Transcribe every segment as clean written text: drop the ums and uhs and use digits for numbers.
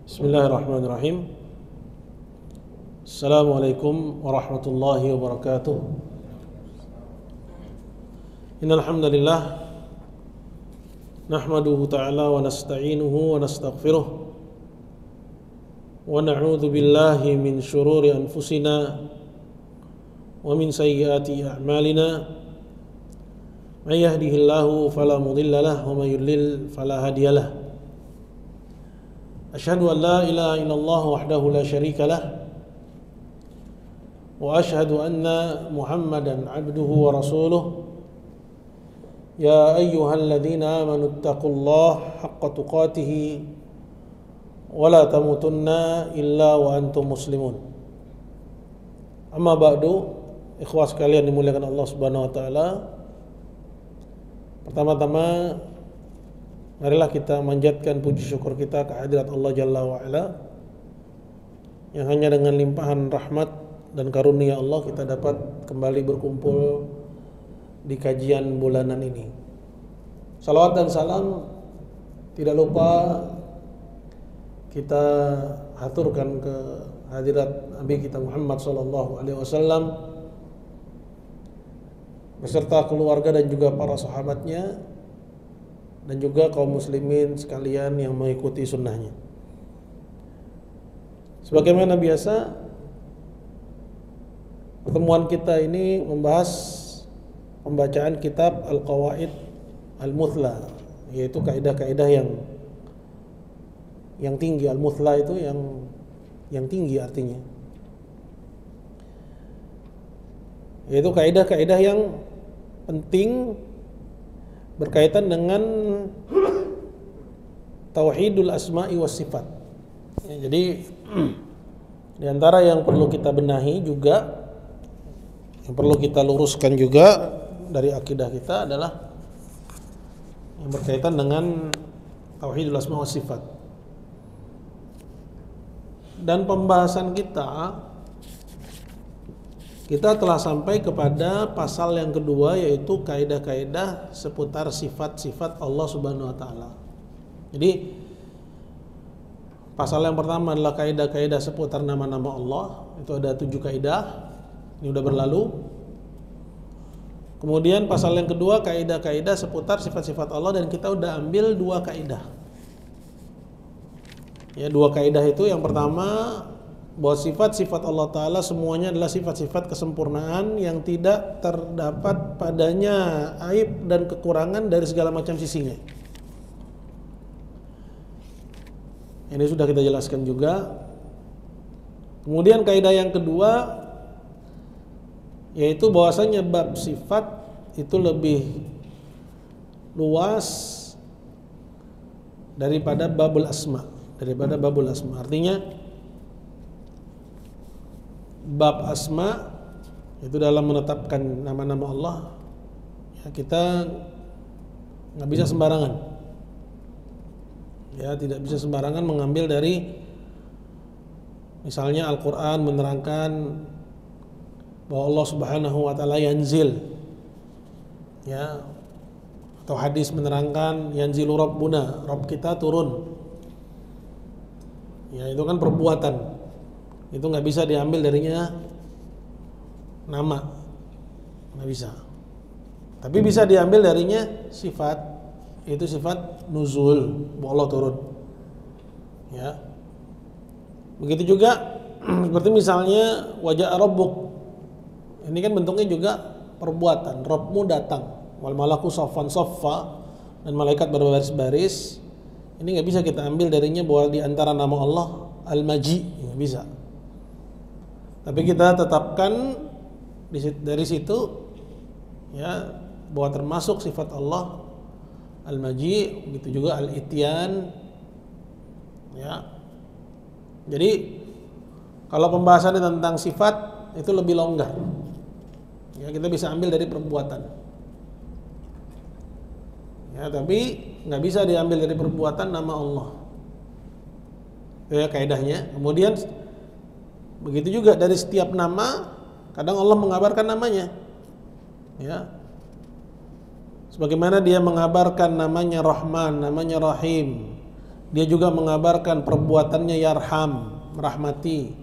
Bismillahirrahmanirrahim. Assalamualaikum warahmatullahi wabarakatuh. Innal hamdalillah nahmaduhu ta'ala wa nasta'inuhu wa nastaghfiruh wa na'udzu billahi min shururi anfusina wa min sayyiati a'malina. May yahdihillahu fala mudilla lahu wa may yudlil fala hadiyalah. Asyhadu an la ilaha illallah wahdahu la syarika lah wa asyhadu anna Muhammadan abduhu wa rasuluh. Ya ayyuhalladzina amanu ittaqullaha haqqa tuqatih wa la tamutunna illa wa antum muslimun. Amma ba'du, ikhwah sekalian dimuliakan Allah Subhanahu wa taala. Pertama-tama marilah kita manjatkan puji syukur kita kehadirat Allah Jalla wa'ala, yang hanya dengan limpahan rahmat dan karunia Allah kita dapat kembali berkumpul di kajian bulanan ini. Salawat dan salam tidak lupa kita haturkan ke hadirat Nabi kita Muhammad SAW beserta keluarga dan juga para sahabatnya, dan juga kaum muslimin sekalian yang mengikuti sunnahnya. Sebagaimana biasa, pertemuan kita ini membahas pembacaan kitab Al-Qawaid Al-Muthla, yaitu kaidah-kaidah yang tinggi. Al-Muthla itu yang tinggi artinya, yaitu kaidah-kaidah yang penting berkaitan dengan tauhidul asma'i was sifat. Ya, jadi di antara yang perlu kita benahi juga, yang perlu kita luruskan juga dari akidah kita adalah yang berkaitan dengan tauhidul asma' was sifat. Dan pembahasan kita telah sampai kepada pasal yang kedua, yaitu kaidah-kaidah seputar sifat-sifat Allah Subhanahu wa taala. Jadi pasal yang pertama adalah kaidah-kaidah seputar nama-nama Allah. Itu ada 7 kaidah. Ini sudah berlalu. Kemudian pasal yang kedua kaidah-kaidah seputar sifat-sifat Allah, dan kita sudah ambil 2 kaidah. Ya, 2 kaidah itu, yang pertama bahwa sifat-sifat Allah Ta'ala semuanya adalah sifat-sifat kesempurnaan yang tidak terdapat padanya aib dan kekurangan dari segala macam sisinya. Ini sudah kita jelaskan juga. Kemudian kaidah yang kedua, yaitu bahwasanya bab sifat itu lebih luas daripada babul asma. Artinya bab asma itu dalam menetapkan nama-nama Allah, ya, kita nggak bisa sembarangan, ya, tidak bisa sembarangan mengambil dari, misalnya Al-Quran menerangkan bahwa Allah Subhanahu wa taala yanzil, ya, atau hadis menerangkan yanzilu rabbuna, Rabb kita turun, ya, itu kan perbuatan. Itu nggak bisa diambil darinya nama, nggak bisa. Tapi bisa diambil darinya sifat, itu sifat nuzul, bahwa Allah turun. Ya, begitu juga seperti misalnya wajah rabbuk, ini kan bentuknya juga perbuatan. Rabbmu datang, wal malaku saffan saffa, dan malaikat berbaris-baris. Ini nggak bisa kita ambil darinya bahwa di antara nama Allah Al-Maji, nggak bisa. Tapi kita tetapkan dari situ, ya, bahwa termasuk sifat Allah Al-Maji, begitu juga Al-Ityan, ya. Jadi kalau pembahasannya tentang sifat itu lebih longgar, ya, kita bisa ambil dari perbuatan, ya, tapi nggak bisa diambil dari perbuatan nama Allah, ya, kaidahnya. Kemudian begitu juga dari setiap nama, kadang Allah mengabarkan namanya, ya, sebagaimana dia mengabarkan namanya Rahman, namanya Rahim, Dia juga mengabarkan perbuatannya yarham, merahmati.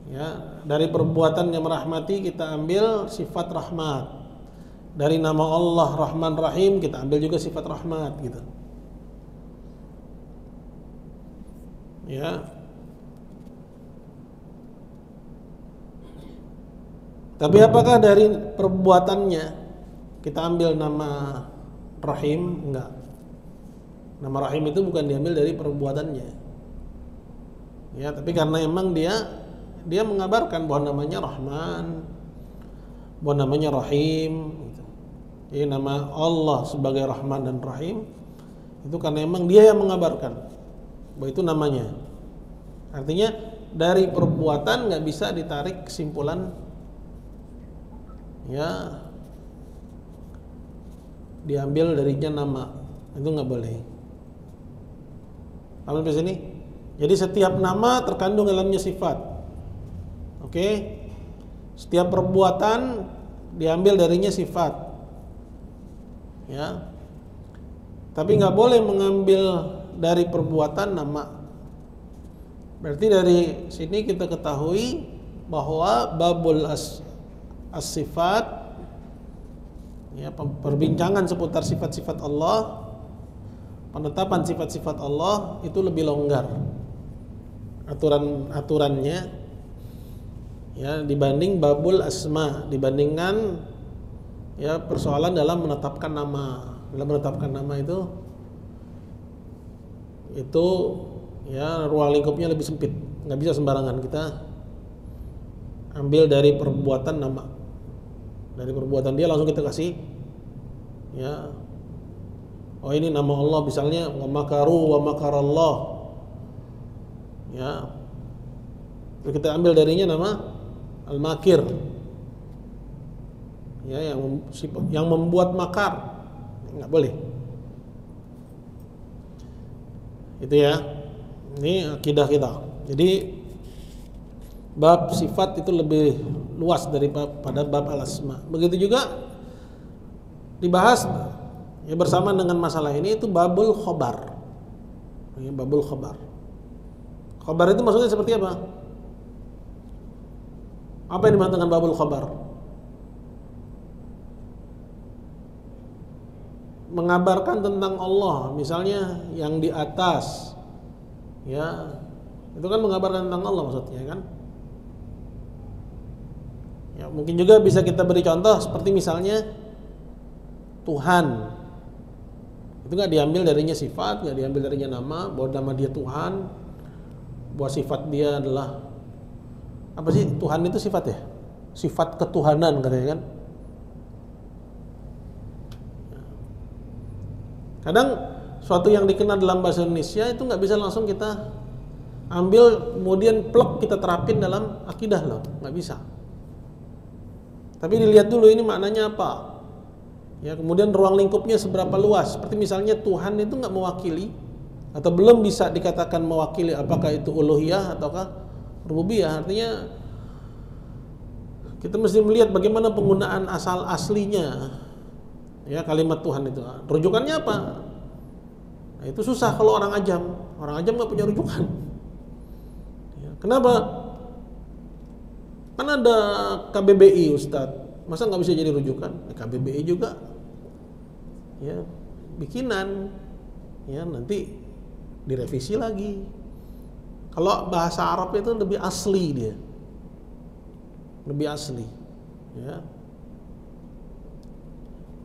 Ya, dari perbuatannya merahmati kita ambil sifat rahmat. Dari nama Allah Rahman Rahim kita ambil juga sifat rahmat gitu. Ya. Tapi apakah dari perbuatannya kita ambil nama Rahim? Enggak. Nama Rahim itu bukan diambil dari perbuatannya. Ya, tapi karena emang dia mengabarkan bahwa namanya Rahman, bahwa namanya Rahim gitu. Jadi nama Allah sebagai Rahman dan Rahim itu karena emang dia yang mengabarkan bahwa itu namanya. Artinya dari perbuatan nggak bisa ditarik kesimpulan ya diambil darinya nama, itu nggak boleh. Paham sampai sini? Jadi setiap nama terkandung dalamnya sifat. Oke? Setiap perbuatan diambil darinya sifat. Ya. Tapi nggak boleh mengambil dari perbuatan nama. Berarti dari sini kita ketahui bahwa babul as-sifat, ya, perbincangan seputar sifat-sifat Allah, penetapan sifat-sifat Allah itu lebih longgar aturannya ya dibanding babul asma, dibandingkan ya persoalan dalam menetapkan nama. Dalam menetapkan nama itu ya ruang lingkupnya lebih sempit, nggak bisa sembarangan kita ambil dari perbuatan nama. Dari perbuatan dia langsung kita kasih ya, oh ini nama Allah misalnya, wa makaru wa makarallah ya, terus kita ambil darinya nama al-makir ya, yang membuat makar, nggak boleh. Itu ya, ini akidah kita. Jadi bab sifat itu lebih luas daripada bab al-asma. Begitu juga dibahas ya bersama dengan masalah ini itu babul khobar. Ya, babul khobar. Khobar itu maksudnya seperti apa? Apa yang dimaksud dengan babul khobar? Mengabarkan tentang Allah, misalnya yang di atas, ya itu kan mengabarkan tentang Allah maksudnya kan. Ya, mungkin juga bisa kita beri contoh seperti misalnya Tuhan, itu nggak diambil darinya sifat, nggak diambil darinya nama, bahwa nama dia Tuhan, bahwa sifat dia adalah apa sih? Tuhan itu sifat ya, sifat ketuhanan katanya kan. Kadang suatu yang dikenal dalam bahasa Indonesia itu nggak bisa langsung kita ambil kemudian plek kita terapin dalam akidah loh, nggak bisa. Tapi dilihat dulu ini maknanya apa. Ya, kemudian ruang lingkupnya seberapa luas. Seperti misalnya Tuhan itu nggak mewakili atau belum bisa dikatakan mewakili apakah itu uluhiyah ataukah rububiyah. Artinya kita mesti melihat bagaimana penggunaan asal aslinya. Ya, kalimat Tuhan itu rujukannya apa? Nah, itu susah kalau orang ajam nggak punya rujukan ya, kenapa? Kan ada KBBI Ustadz, masa nggak bisa jadi rujukan? KBBI juga ya bikinan ya, nanti direvisi lagi. Kalau bahasa Arab itu lebih asli, dia lebih asli ya.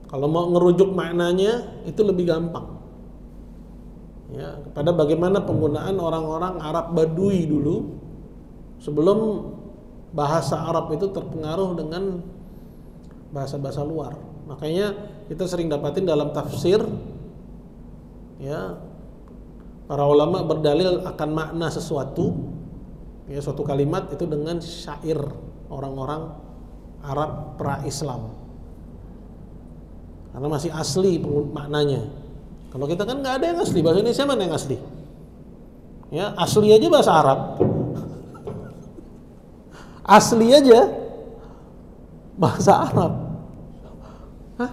Kalau mau ngerujuk maknanya itu lebih gampang. Ya, kepada bagaimana penggunaan orang-orang Arab Badui dulu sebelum bahasa Arab itu terpengaruh dengan bahasa-bahasa luar. Makanya kita sering dapatin dalam tafsir ya, para ulama berdalil akan makna sesuatu ya, suatu kalimat itu dengan syair orang-orang Arab pra-Islam. Karena masih asli maknanya. Kalau kita kan nggak ada yang asli, bahasa Indonesia mana yang asli? Ya, asli aja bahasa Arab. Asli aja bahasa Arab. Hah?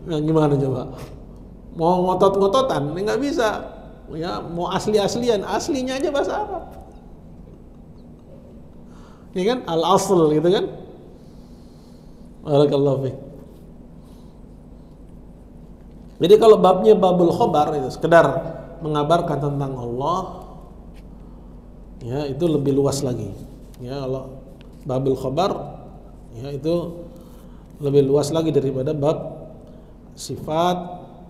Nah, gimana coba? Mau ngotot-ngototan, nggak bisa. Ya, mau asli-aslian, aslinya aja bahasa Arab. Ya kan? Al-asl gitu kan? Barakallahu fiik. Jadi kalau babnya babul khobar itu sekedar mengabarkan tentang Allah, ya itu lebih luas lagi. Ya kalau babul khobar, ya itu lebih luas lagi daripada bab sifat,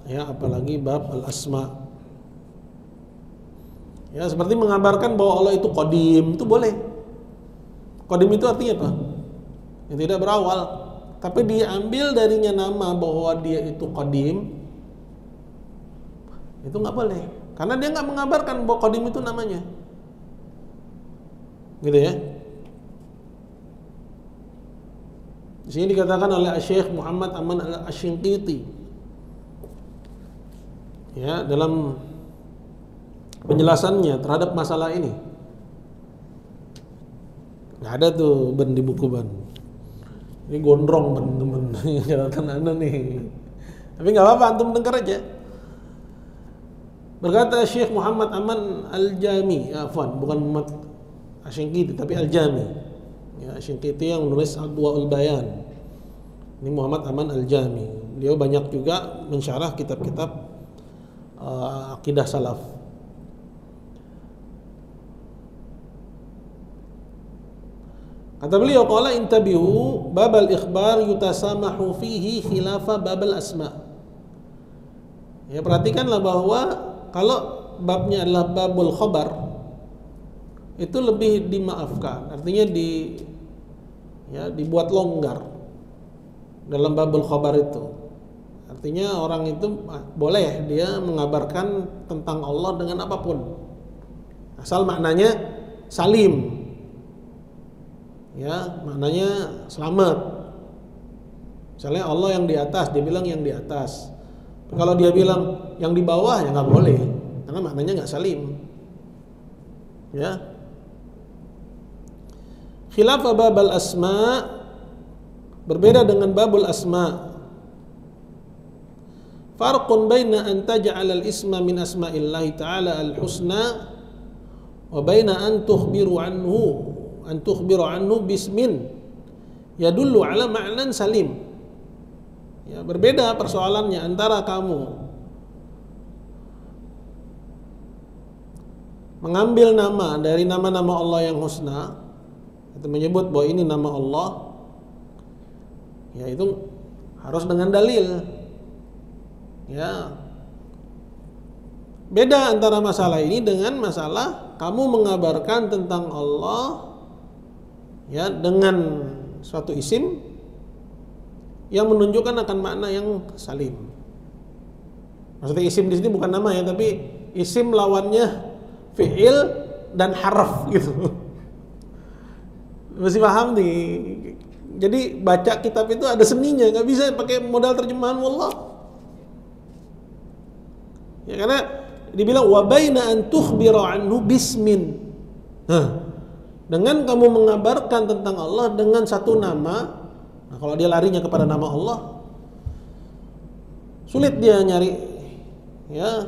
ya apalagi bab al-asma. Ya seperti mengabarkan bahwa Allah itu qadim, itu boleh. Qadim itu artinya apa? Yang tidak berawal, tapi diambil darinya nama bahwa dia itu qadim, itu nggak boleh, karena dia nggak mengabarkan bahwa qadim itu namanya, gitu ya. Di sini dikatakan oleh Syekh Muhammad Aman Al-Ashinqiti, ya dalam penjelasannya terhadap masalah ini. Nggak ada tuh ban di buku ban. Ini gondrong ban temen catatan anda nih. Tapi nggak apa-apa, antum dengar aja. Berkata Syekh Muhammad Aman Al-Jami, bukan Muhammad Ashinqiti tapi Al-Jami. Ya, Ashinqiti yang menulis Adwaul Bayan. Ini Muhammad Aman Al-Jami. Beliau banyak juga mensyarah kitab-kitab akidah salaf. Kata beliau, qala intabihu babal ikhbar yutasamahu fihi khilafa babal asma. Ya, perhatikanlah bahwa kalau babnya adalah babul khobar, itu lebih dimaafkan. Artinya dibuat longgar dalam babul khobar itu. Artinya orang itu boleh dia mengabarkan tentang Allah dengan apapun, asal maknanya salim. Ya, maknanya selamat. Misalnya Allah yang di atas, dia bilang yang di atas. Kalau dia bilang yang di bawah, ya nggak boleh, karena maknanya nggak salim. Ya. Khilaf babal asma, berbeda dengan babul asma. Farqun baina an taj'al al-isma min asma'illahi ta'ala al-husna wa baina an tukhbiru anhu bismin yadullu ala ma'nan salim. Ya, berbeda persoalannya antara kamu mengambil nama dari nama-nama Allah yang husna, atau menyebut bahwa ini nama Allah, ya itu harus dengan dalil. Ya, beda antara masalah ini dengan masalah kamu mengabarkan tentang Allah, ya dengan suatu isim yang menunjukkan akan makna yang salim. Maksudnya isim di sini bukan nama ya, tapi isim lawannya fi'il dan harf gitu. Mesti paham nih. Jadi baca kitab itu ada seninya, nggak bisa pakai modal terjemahan wallah. Ya karena dibilang wa baina an tukhbira anhu bismin. Dengan kamu mengabarkan tentang Allah dengan satu nama. Nah, kalau dia larinya kepada nama Allah, sulit dia nyari, ya,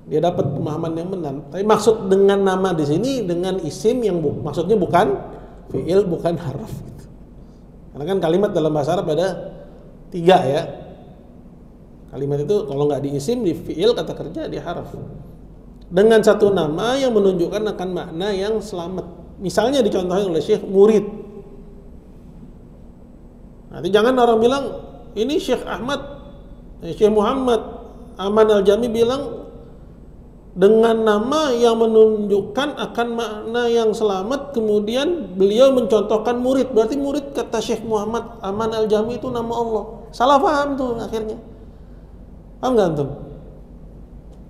dia dapat pemahaman yang benar. Tapi maksud dengan nama di sini dengan isim yang maksudnya bukan fi'il, bukan harf. Gitu. Karena kan kalimat dalam bahasa Arab ada 3 ya. Kalimat itu kalau nggak di isim, di fi'il kata kerja, di harf. Dengan satu nama yang menunjukkan akan makna yang selamat. Misalnya dicontohkan oleh Syekh murid. Nanti jangan orang bilang ini Syekh Muhammad Aman Al-Jami bilang dengan nama yang menunjukkan akan makna yang selamat, kemudian beliau mencontohkan murid. Berarti murid kata Syekh Muhammad Aman Al-Jami itu nama Allah. Salah paham tuh akhirnya. Paham nggak antum?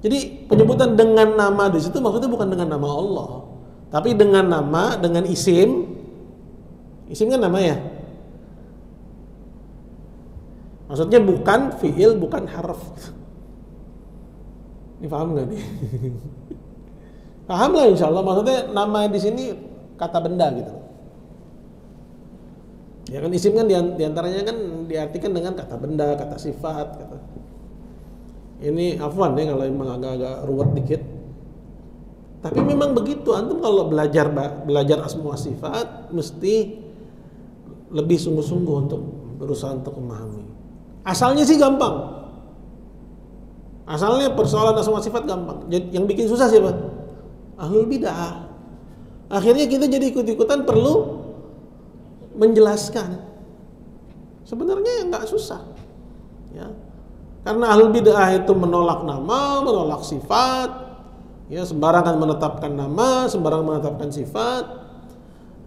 Jadi penyebutan dengan nama di situ maksudnya bukan dengan nama Allah, tapi dengan nama, dengan isim. Isim kan nama ya. Maksudnya bukan fi'il, bukan harf. Ini paham nggak nih? Paham lah insya Allah. Maksudnya nama di sini kata benda gitu. Ya kan isim kan diantaranya kan diartikan dengan kata benda, kata sifat, kata. Ini afwan ya kalau memang agak-agak ruwet dikit. Tapi memang begitu, antum kalau belajar asma wa sifat mesti lebih sungguh-sungguh untuk berusaha untuk memahami. Asalnya sih gampang. Asalnya persoalan asma wa sifat gampang. Yang bikin susah siapa? Ahlul bid'ah. Akhirnya kita jadi ikut-ikutan perlu menjelaskan. Sebenarnya nggak susah, ya. Karena ahlul bid'ah itu menolak nama, menolak sifat, ya sembarangan menetapkan nama, sembarangan menetapkan sifat.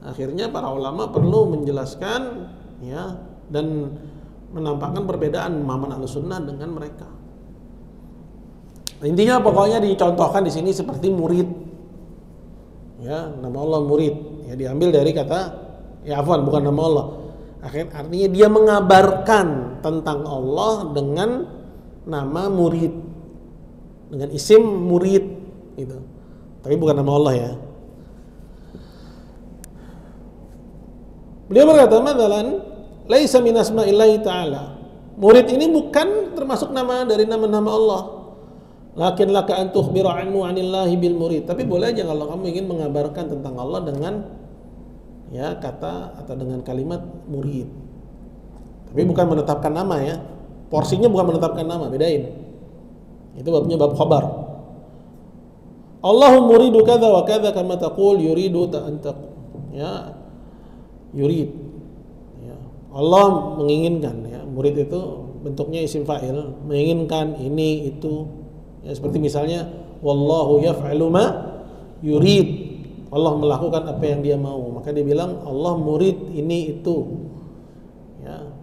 Akhirnya para ulama perlu menjelaskan, ya, dan menampakkan perbedaan pemahaman Ahlussunnah dengan mereka. Intinya pokoknya dicontohkan di sini seperti murid, ya, nama Allah murid, ya diambil dari kata. Ya afwan, bukan nama Allah. Artinya dia mengabarkan tentang Allah dengan nama murid, dengan isim murid gitu. Tapi bukan nama Allah ya. Beliau berkata, "Madzalan laisa min asma'illahi ta'ala." Murid ini bukan termasuk nama dari nama-nama Allah. Lakin laka an tukhbira anhu 'anillahi bil murid. Tapi boleh aja kalau kamu ingin mengabarkan tentang Allah dengan ya kata atau dengan kalimat murid. Tapi bukan menetapkan nama ya. Porsinya bukan menetapkan nama, bedain. Itu babnya bab khabar. Allahu muridu kadza wa kadza kama taqul yuridu ya yurid. Ya. Allah menginginkan ya. Murid itu bentuknya isim fa'il, menginginkan ini itu. Ya seperti misalnya wallahu yaf'alu ma yurid. Allah melakukan apa yang dia mau, maka dia bilang Allah murid ini itu, ya.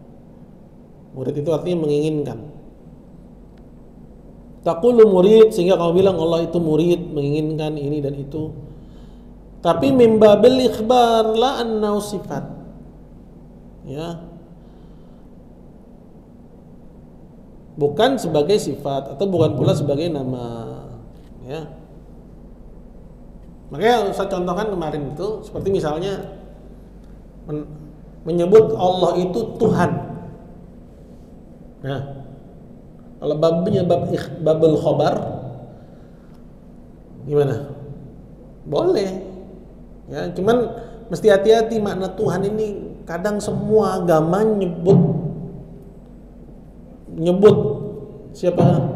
Murid itu artinya menginginkan. Taqulu murid, sehingga kamu bilang Allah itu murid, menginginkan ini dan itu. Tapi min babil ikhbar la annahu sifat, ya, bukan sebagai sifat atau bukan pula sebagai nama, ya. Makanya saya contohkan kemarin itu seperti misalnya menyebut Allah itu Tuhan. Nah, kalau babnya babul khobar gimana? Boleh. Ya, cuman mesti hati-hati makna Tuhan ini kadang semua agama nyebut siapa?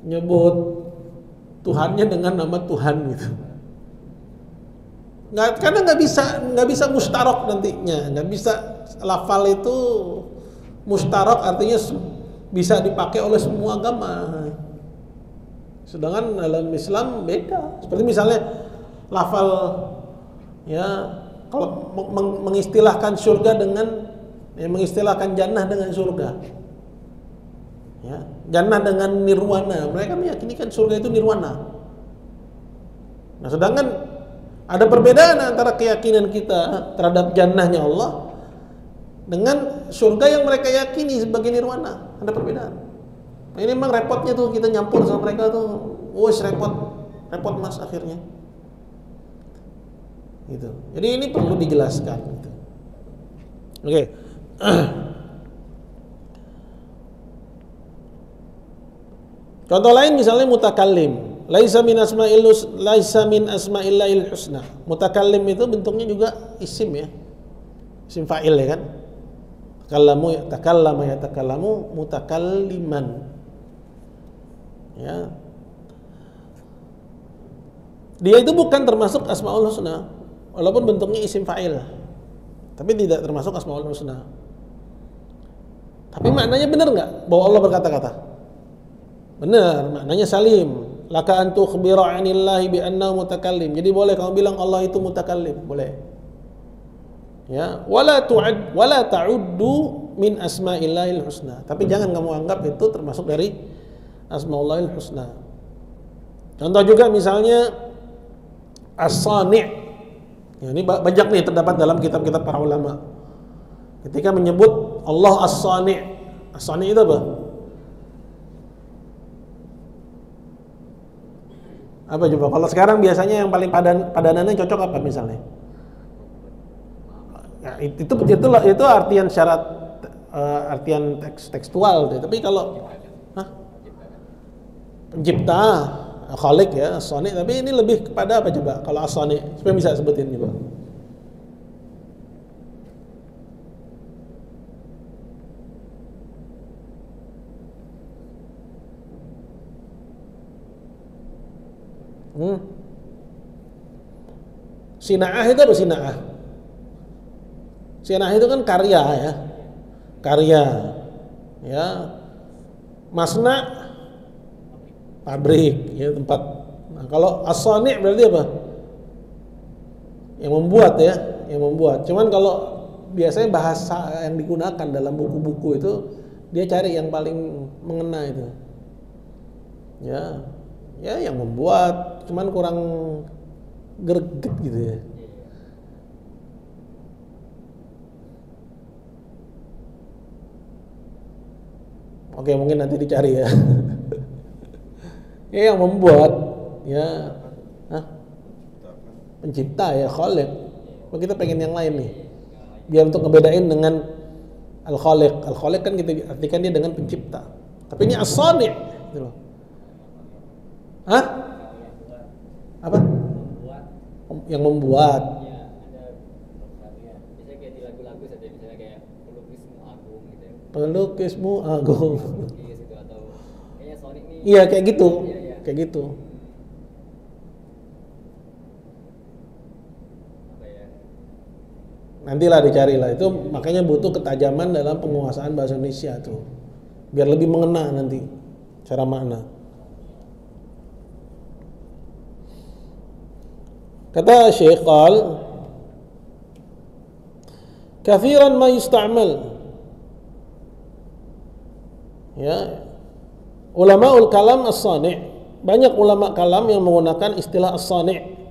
Nyebut Tuhannya dengan nama Tuhan gitu. Karena nggak bisa mustarok nantinya, nggak bisa lafal itu mustarok artinya bisa dipakai oleh semua agama. Sedangkan dalam Islam beda. Seperti misalnya lafal ya kalau mengistilahkan surga dengan mengistilahkan jannah dengan surga. Ya, jannah dengan nirwana. Mereka meyakini kan surga itu nirwana. Nah, sedangkan ada perbedaan antara keyakinan kita terhadap jannahnya Allah dengan surga yang mereka yakini sebagai nirwana. Ada perbedaan. Nah, ini memang repotnya tuh kita nyampur sama mereka tuh. Repot mas akhirnya. Gitu. Jadi ini perlu dijelaskan. Gitu. Oke. Contoh lain misalnya mutakallim, laisa min asma'illahil husna. Mutakallim itu bentuknya juga isim ya. Isim fa'il ya kan? Takallama mutakalliman. Ya. Dia itu bukan termasuk asmaul husna, walaupun bentuknya isim fa'il. Tapi tidak termasuk asmaul husna. Tapi maknanya benar enggak bahwa Allah berkata-kata? Benar, maknanya salim. Laka an tukhbira 'anillahi bi annahu mutakallim. Jadi boleh kamu bilang Allah itu mutakallim, boleh. Ya, wala ta'uddu min asma'illahil husna. Tapi jangan kamu anggap itu termasuk dari asmaullahil husna. Contoh juga misalnya as-sani'. Ya, ini banyak nih terdapat dalam kitab-kitab para ulama. Ketika menyebut Allah as-sani'. As-sani' itu apa? Apa coba? Kalau sekarang biasanya yang paling padanannya cocok apa misalnya? Nah, itu artian syarat artian tekstual deh. Tapi kalau pencipta, khalik ya, soni, tapi ini lebih kepada apa coba? Kalau as-soni, supaya bisa sebutin coba. Sina'ah itu apa sina'ah? Sina'ah itu kan karya ya. Karya. Ya. Masna pabrik ya, tempat. Nah, kalau as-sani' berarti apa? Yang membuat ya, yang membuat. Cuman kalau biasanya bahasa yang digunakan dalam buku-buku itu dia cari yang paling mengena itu. Ya. Ya yang membuat, cuman kurang greget gitu ya. Oke, mungkin nanti dicari ya. Ya yang membuat ya, pencipta ya, khaliq. Kita pengen yang lain nih, biar untuk ngebedain dengan al-khaliq. Al-khaliq kan kita artikan dia dengan pencipta, tapi ini as-sani' gitu loh. Hah? Apa? Yang membuat. Ya, ada karya. Biasanya kayak di lagu-lagu saja, misalnya kayak pelukismu agung gitu ya. Pelukismu agung. Pelukis gitu, atau kayaknya Sonic nih. Iya kayak gitu, Iya. kayak gitu. Apa ya? Nantilah dicarilah itu, makanya butuh ketajaman dalam penguasaan bahasa Indonesia tuh, biar lebih mengena nanti cara makna. Kata Syekh qal kathiran ma yusta'mal, ya, ulamaul kalam as-sani', banyak ulama kalam yang menggunakan istilah as-sani'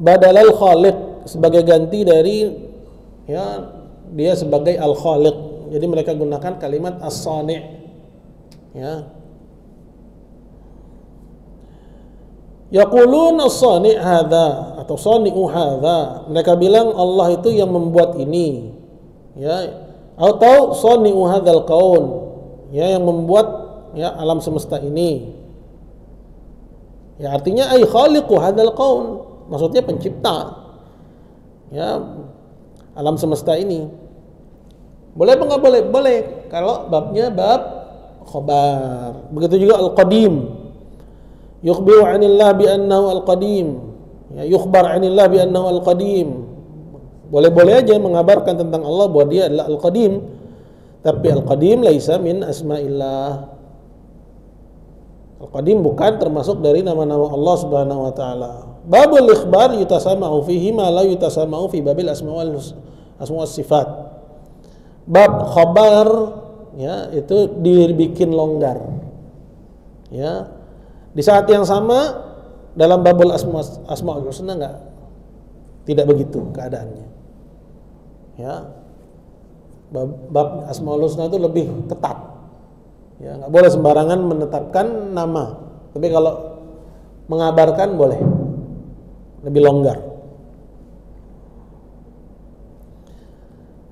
badalal khaliq, sebagai ganti dari ya dia sebagai al-khaliq. Jadi mereka gunakan kalimat as-sani', ya. Yaqulun as-sani' hadza atau sani'u hadza. Mereka bilang Allah itu yang membuat ini. Ya, atau sani'u hadzal kaun. Ya, yang membuat ya alam semesta ini. Ya, artinya ay khaliqu hadzal kaun. Maksudnya pencipta. Ya, alam semesta ini. Boleh apa enggak boleh? Boleh. Kalau babnya bab khabar. Begitu juga al-qadim. Yukhbiru 'anillah bi annahu al-qadim. Ya, yukhbar 'anillah bi annahu al-qadim. Boleh-boleh aja mengabarkan tentang Allah bahwa dia adalah al-qadim. Tapi al-qadim laisa min asma'illah. Al-qadim bukan termasuk dari nama-nama Allah Subhanahu wa taala. Babul ikhbar yutasama'u fihi ma la yutasama'u fi babil asma' was sifat. Bab khabar ya itu dibikin longgar. Ya. Di saat yang sama dalam babul asmaul husna tidak begitu keadaannya. Ya. Bab asmaul husna itu lebih ketat. Ya, enggak boleh sembarangan menetapkan nama. Tapi kalau mengabarkan boleh. Lebih longgar.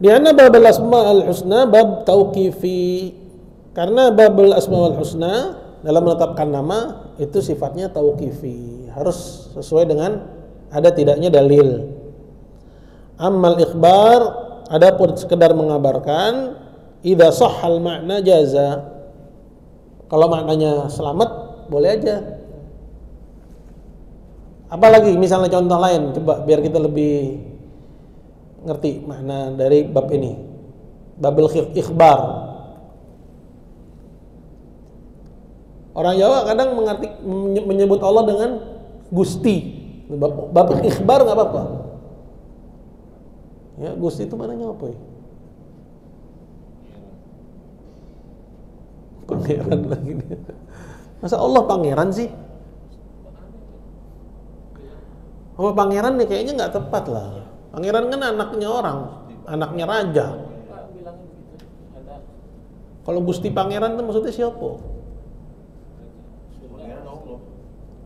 Di anna babul asmaul husna bab tauqifi. Karena babul asmaul husna dalam menetapkan nama itu sifatnya tauqifi, harus sesuai dengan ada tidaknya dalil. Ammal ikhbar, adapun sekedar mengabarkan, idza sahhal makna jaza. Kalau maknanya selamat boleh aja. Apalagi misalnya contoh lain, coba biar kita lebih ngerti makna dari bab ini. Babul ikhbar. Orang Jawa kadang menyebut Allah dengan Gusti. Bab ikhbar nggak apa-apa. Ya, Gusti itu mananya apa ya? Pangeran lagi dia. Masa Allah pangeran sih? Kalau pangeran nih kayaknya nggak tepat lah. Pangeran kan anaknya orang, anaknya raja. Kalau Gusti pangeran itu maksudnya siapa?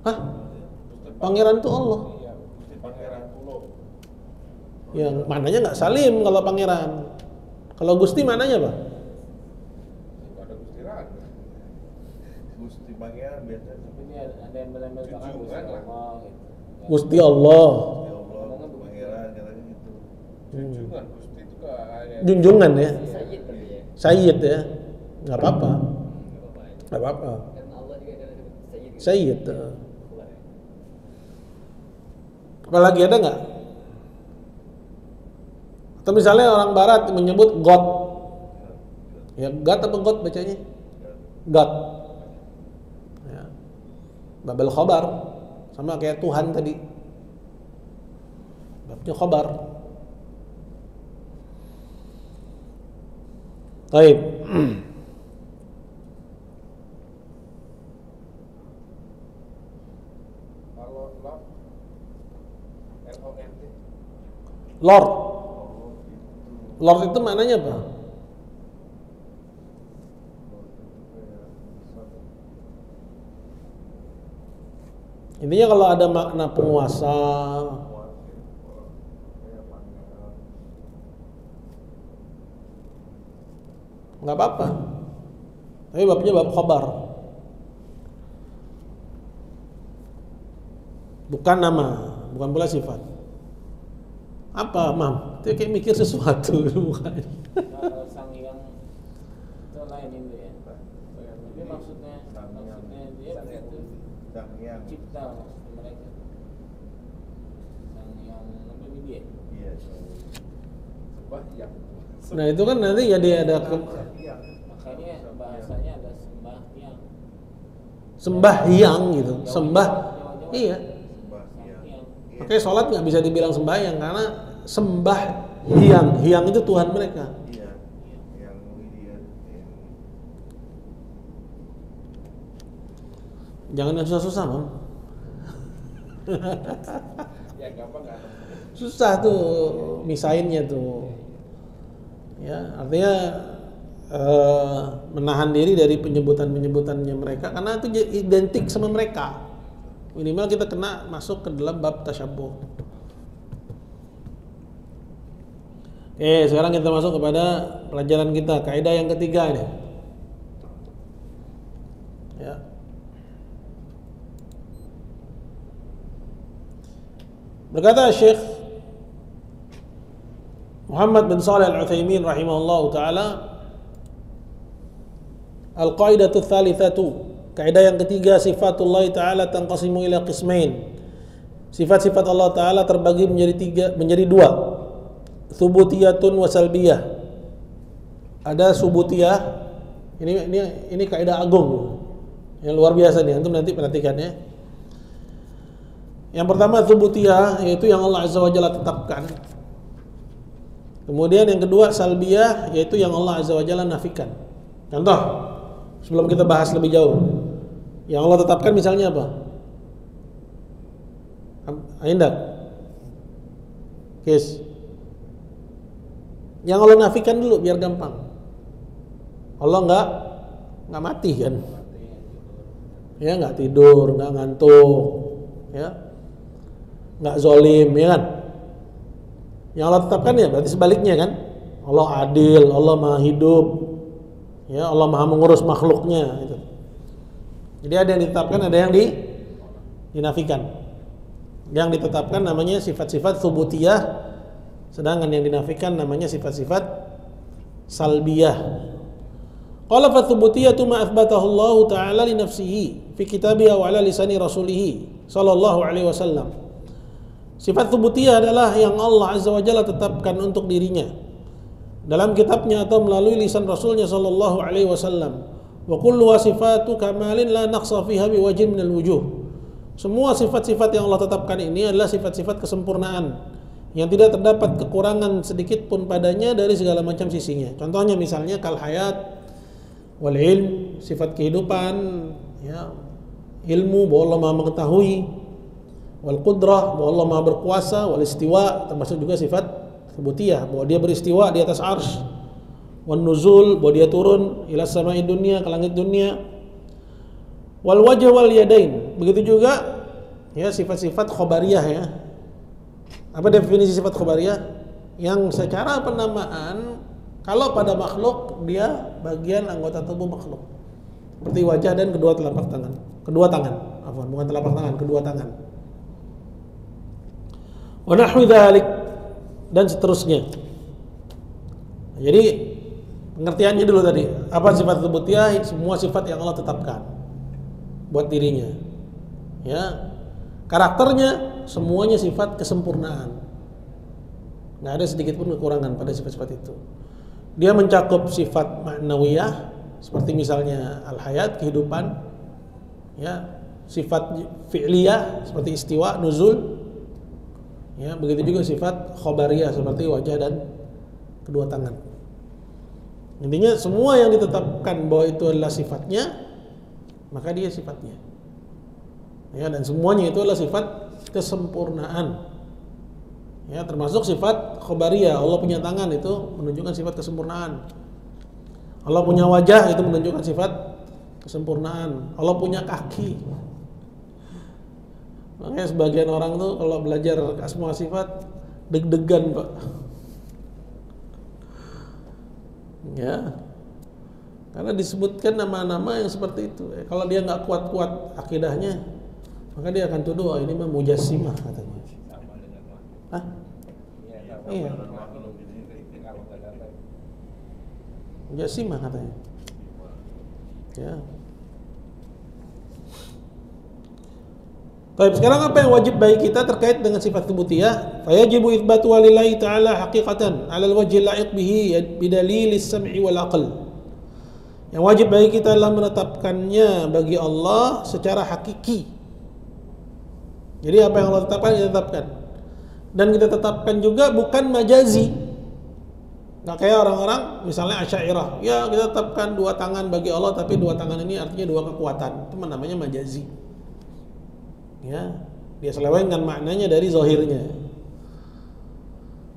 Hah? Pangeran itu Allah. Yang mananya nggak salim kalau pangeran. Kalau Gusti mananya Pak? Ada Gusti Raga. Gusti pangeran biasanya. Tapi ini ada yang benar-benar Junjungan Gusti lah. Allah gitu. Gusti Allah. Ya Allah, pangeran katanya gitu. Junjungan Gusti itu kayak Junjungan ya. Sayyid tapi ya. Sayyid ya. Nggak apa-apa. Nggak apa-apa ya. Nggak apa-apa. Karena Allah juga ada Sayyid. gitu. Sayyid. Keluar ya. Apalagi ada nggak? Atau misalnya orang Barat menyebut God. Ya God apa God bacanya? God. Ya. Babel khobar sama kayak Tuhan tadi. Babnya khobar. Baik. kalau LORD. Lord. Lord itu maknanya apa? Intinya kalau ada makna penguasa, nggak apa-apa. Tapi babnya bab khabar, bukan nama, bukan pula sifat. Apa, Mam? Dia kayak mikir sesuatu bukan? Kalau sang yang itu lain itu ya. Tapi maksudnya dia itu cipta maksud mereka. Sang yang apa ini dia? Iya. Sembahyang. Nah itu kan nanti jadi ada Makanya bahasanya ada sembahyang. sembahyang gitu, sembah, iya. Sembahyang. Makanya sholat nggak bisa dibilang sembahyang karena sembah hiang itu Tuhan mereka. Iya. Yang dia. Jangan yang susah-susah, Mam. Ya gampang kan. Susah tuh misainnya tuh. Ya, artinya menahan diri dari penyebutannya mereka karena itu identik sama mereka. Minimal kita kena masuk ke dalam bab tasyabbuh. Oke, sekarang kita masuk kepada pelajaran kita, kaidah yang ketiga ini. Ya. Berkata Syekh Muhammad bin Shalih Al-Utsaimin rahimahullahu taala, al-qaidatu tsalitsatu, kaidah yang ketiga, sifatullah taala tanqasimu ila qismain. Sifat-sifat Allah taala terbagi menjadi dua. Subutiyatun wa salbiyah. Ada subutiyah. Ini kaidah agung. Yang luar biasa nih, antum nanti perhatikan ya. Yang pertama subutiyah, yaitu yang Allah Azza wa Jalla tetapkan. Kemudian yang kedua salbiyah, yaitu yang Allah Azza wa Jalla nafikan. Contoh, sebelum kita bahas lebih jauh, yang Allah tetapkan misalnya apa? Aindak Kis. Yang Allah nafikan dulu biar gampang. Allah nggak mati kan? Ya, nggak tidur, nggak ngantuk, ya, nggak zolim, ya kan? Yang Allah tetapkan ya berarti sebaliknya kan? Allah adil, Allah maha hidup, ya, Allah maha mengurus makhluknya. Gitu. Jadi ada yang ditetapkan, ada yang dinafikan. Yang ditetapkan namanya sifat-sifat subutiyah, sedangkan yang dinafikan namanya sifat-sifat salbiyah. Qala fa thubutiyatu ma athbatahu Allah ta'ala li nafsihi fi kitabihi wa ala lisani rasulih sallallahu alaihi wasallam. Sifat thubutiyah adalah yang Allah Azza wa Jalla tetapkan untuk dirinya dalam kitabnya atau melalui lisan Rasulnya sallallahu alaihi wasallam. Wa kullu sifatu kamalin la naqsa fiha bi wajhin minal wujuh. Semua sifat-sifat yang Allah tetapkan ini adalah sifat-sifat kesempurnaan yang tidak terdapat kekurangan sedikit pun padanya dari segala macam sisinya. Contohnya misalnya kal hayat wal ilm, sifat kehidupan, ya, ilmu bahwa Allah Maha mengetahui, wal qudrah bahwa Allah Maha berkuasa, wal istiwa termasuk juga sifat subutiyah bahwa dia beristiwa di atas arsy, wan nuzul bahwa dia turun ila samai dunia, ke langit dunia, wal wajh wal yadain. Begitu juga ya sifat-sifat khobariyah ya. Apa definisi sifat khobariyah? yang secara penamaan kalau pada makhluk dia bagian anggota tubuh makhluk. Seperti wajah dan kedua telapak tangan. Kedua tangan, bukan telapak tangan, kedua tangan. Wa nahwi dzalik dan seterusnya. Jadi pengertiannya dulu tadi, apa sifat tsubutiyah? Semua sifat yang Allah tetapkan buat dirinya. Ya. Karakternya semuanya sifat kesempurnaan. Nggak ada sedikit pun kekurangan pada sifat-sifat itu. Dia mencakup sifat ma'nawiyah seperti misalnya al-hayat, kehidupan, ya, sifat fi'liyah seperti istiwa, nuzul, ya, begitu juga sifat khobariyah seperti wajah dan kedua tangan. Intinya semua yang ditetapkan bahwa itu adalah sifatnya, maka dia sifatnya. Ya, dan semuanya itu adalah sifat kesempurnaan. Ya, termasuk sifat khobariyah, Allah punya tangan itu menunjukkan sifat kesempurnaan. Allah punya wajah itu menunjukkan sifat kesempurnaan. Allah punya kaki. Makanya sebagian orang tuh kalau belajar semua sifat deg-degan, Pak. Ya. Karena disebutkan nama-nama yang seperti itu. Kalau dia nggak kuat-kuat akidahnya, maka dia akan tuduh, oh, ini mah mujassimah katanya. Hah? Iya. Mujassimah katanya. Ya. Baik, sekarang apa yang wajib bagi kita terkait dengan sifat tsubutiyah? Fayajibu itsbatu lillahi ta'ala haqiqatan 'ala al-wajhi la'iq bihi bidalilis sam'i wal aql. Yang wajib bagi kita adalah menetapkannya bagi Allah secara hakiki. Jadi apa yang Allah tetapkan, kita tetapkan. Dan kita tetapkan juga bukan majazi. Nggak kayak orang-orang misalnya Asy'ariyah, ya kita tetapkan dua tangan bagi Allah, tapi dua tangan ini artinya dua kekuatan. Itu namanya majazi. Ya, dia selewengkan maknanya dari zahirnya.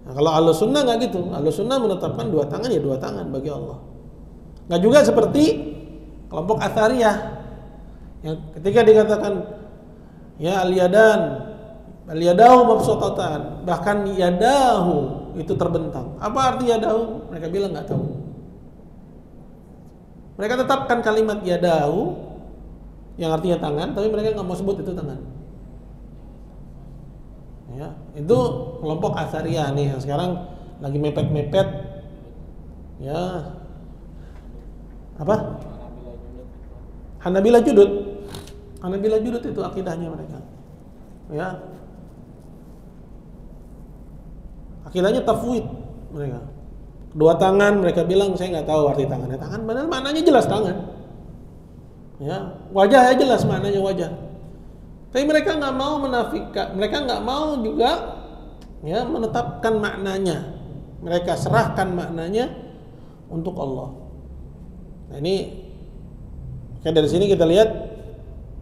Nah, kalau Ahlussunnah nggak gitu. Ahlussunnah menetapkan dua tangan, ya dua tangan bagi Allah. Nggak juga seperti kelompok Atsariyah yang ketika dikatakan ya al-yadahu mabsutatan, bahkan yadahu itu terbentang. Apa arti yadahu? Mereka bilang nggak tahu. Mereka tetapkan kalimat yadahu yang artinya tangan, tapi mereka nggak mau sebut itu tangan. Ya, itu kelompok Atsariyah nih yang sekarang lagi mepet-mepet. Ya, apa? Hanabilah Judud. Hanabilah Judud itu akidahnya mereka. Ya, akidahnya tafwid mereka. Kedua tangan mereka bilang saya nggak tahu arti tangannya tangan, padahal maknanya jelas tangan. Ya, wajah ya jelas maknanya wajah. Tapi mereka nggak mau menafikan, mereka nggak mau juga ya menetapkan maknanya. Mereka serahkan maknanya untuk Allah. Nah ini kayak dari sini kita lihat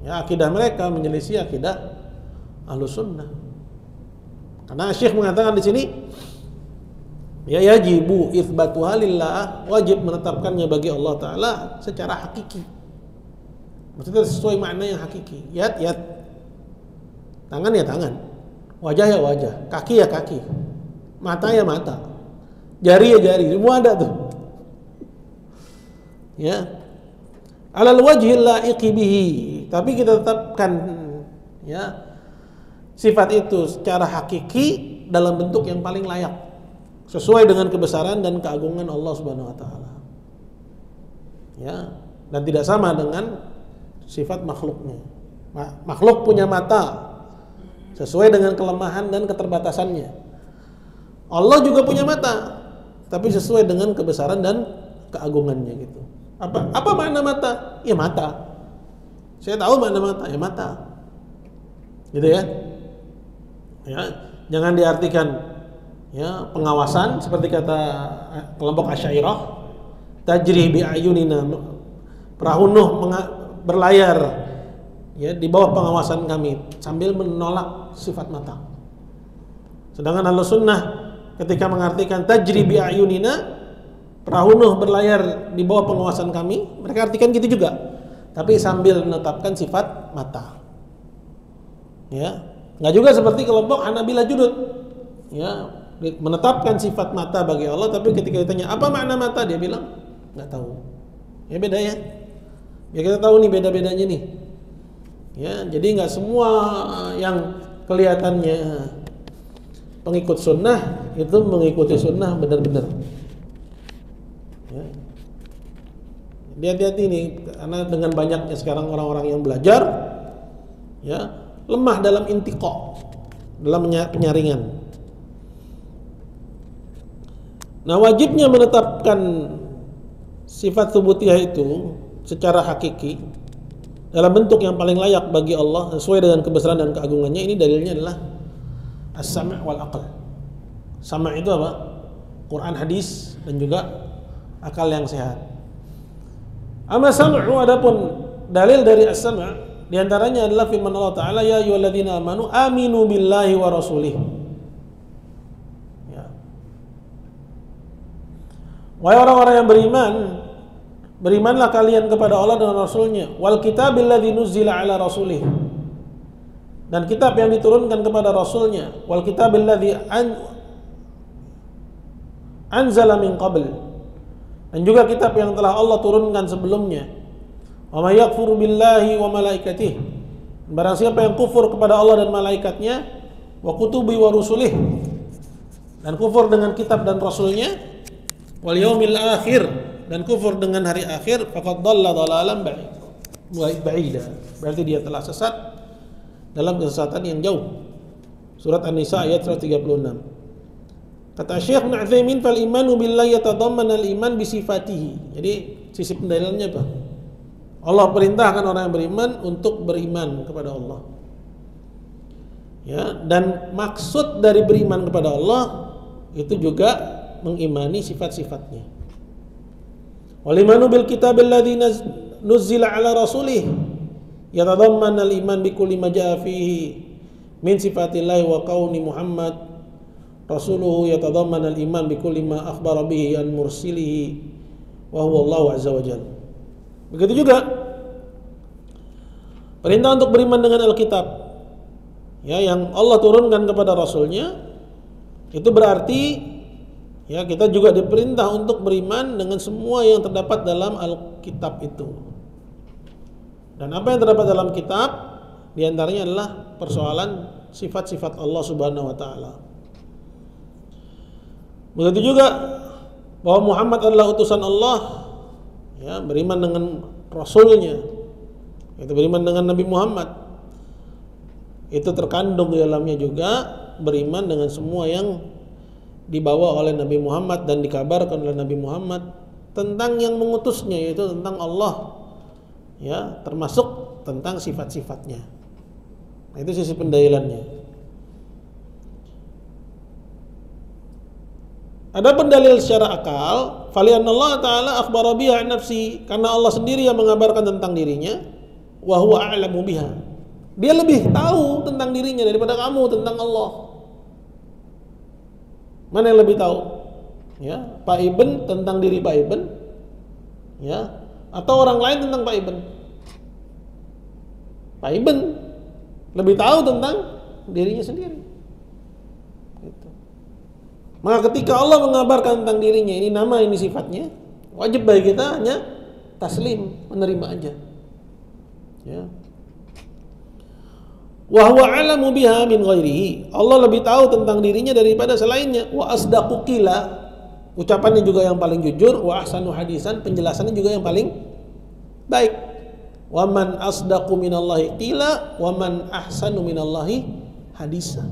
ya akidah mereka menyelisih akidah Ahlussunnah. Karena Syekh mengatakan di sini ya yajibu itsbatuha lillah, wajib menetapkannya bagi Allah Ta'ala secara hakiki. Maksudnya sesuai makna yang hakiki. Yat, tangan ya tangan, wajah ya wajah, kaki ya kaki, mata ya mata, jari ya jari, semua ada tuh. Ya, alal wajhil la'iqi bihi, tapi kita tetapkan ya sifat itu secara hakiki dalam bentuk yang paling layak, sesuai dengan kebesaran dan keagungan Allah Subhanahu wa taala. Ya, dan tidak sama dengan sifat makhluknya. Makhluk punya mata sesuai dengan kelemahan dan keterbatasannya. Allah juga punya mata, tapi sesuai dengan kebesaran dan keagungannya gitu. Apa makna mata? Ya mata. Saya tahu makna mata, ya mata. Gitu ya. Ya, jangan diartikan ya pengawasan seperti kata kelompok Asy'ariyah, tajri bi ayunina, perahu Nuh berlayar ya di bawah pengawasan kami sambil menolak sifat mata. Sedangkan Ahlussunnah ketika mengartikan tajri bi ayunina, perahu Nuh berlayar di bawah pengawasan kami, mereka artikan gitu juga, tapi sambil menetapkan sifat mata. Ya, nggak juga seperti kelompok Hanabilah Judud. Ya, menetapkan sifat mata bagi Allah, tapi ketika ditanya apa makna mata, dia bilang nggak tahu. Ya beda ya. Ya kita tahu nih beda-bedanya nih. Ya, jadi nggak semua yang kelihatannya pengikut sunnah itu mengikuti sunnah benar-benar. Ya. Hati-hati nih, karena dengan banyaknya sekarang orang-orang yang belajar, ya, lemah dalam intiqa, dalam penyaringan. Nah, wajibnya menetapkan sifat tsubutiyah itu secara hakiki dalam bentuk yang paling layak bagi Allah sesuai dengan kebesaran dan keagungannya. Ini dalilnya adalah as-sam' wal aql. Sama' itu apa? Quran, hadis, dan juga akal yang sehat. Amma sam'u, adapun dalil dari as-sam' di antaranya adalah firman Allah Ta'ala, ya ayyuhalladzina amanu aminu billahi wa rasulih. Ya. Wahai orang-orang yang beriman, berimanlah kalian kepada Allah dan Rasulnya, wal kitabil ladzi nuzzila ala rasulih, dan kitab yang diturunkan kepada Rasulnya, wal kitabil ladzi anzala min qabl, dan juga kitab yang telah Allah turunkan sebelumnya. Wa may yakfur billahi wa malaikatihi, barang siapa yang kufur kepada Allah dan malaikatnya, wa kutubi wa rusulih, dan kufur dengan kitab dan rasulnya, wal yaumil akhir, dan kufur dengan hari akhir, faqad dhalla dhalalan ba'ida, berarti dia telah sesat dalam kesesatan yang jauh. Surat An-Nisa ayat 136. Kata Syekh Ibnu Utsaimin, fal imanu billahi yatadamman al-iman bi sifatihi. Jadi sisi pendalilannya apa? Allah perintahkan orang yang beriman untuk beriman kepada Allah. Ya, dan maksud dari beriman kepada Allah itu juga mengimani sifat-sifatnya. Wal imanu bil kitabil ladzi nuzzila ala rasulih yatadamman al-iman bi kulli ma jaa fihi min sifatillahi wa kauni Muhammad rasuluhu, yatadamman al-iman bi kulli ma akhbara bihi an mursilihi wa huwa Allah azza wa jalla. Begitu juga perintah untuk beriman dengan Alkitab, ya, yang Allah turunkan kepada Rasulnya. Itu berarti, ya, kita juga diperintah untuk beriman dengan semua yang terdapat dalam Alkitab itu. Dan apa yang terdapat dalam kitab diantaranya adalah persoalan sifat-sifat Allah Subhanahu wa ta'ala. Begitu juga bahwa Muhammad adalah utusan Allah, ya, beriman dengan Rasulnya, itu beriman dengan Nabi Muhammad. Itu terkandung di dalamnya juga beriman dengan semua yang dibawa oleh Nabi Muhammad dan dikabarkan oleh Nabi Muhammad tentang yang mengutusnya, yaitu tentang Allah, ya, termasuk tentang sifat-sifatnya. Nah, itu sisi pendalilannya. Ada pendalil secara akal, falianallah ta'ala akhbara biha an nafsi, karena Allah sendiri yang mengabarkan tentang dirinya, wa huwa a'lamu biha. Dia lebih tahu tentang dirinya daripada kamu tentang Allah. Mana yang lebih tahu? Ya, Pak Ibn tentang diri Pak Ibn, ya, atau orang lain tentang Pak Ibn? Pak Ibn lebih tahu tentang dirinya sendiri. Gitu. Maka ketika Allah mengabarkan tentang dirinya, ini nama, ini sifatnya, wajib bagi kita hanya taslim, menerima aja. Ya. Wa huwa a'lamu biha min ghairihi. Allah lebih tahu tentang dirinya daripada selainnya. Wa asdaqu qila, ucapannya juga yang paling jujur. Wa ahsanu hadisan, penjelasannya juga yang paling baik. Wa man asdaqu minallahi qila wa man ahsanu minallahi hadisa.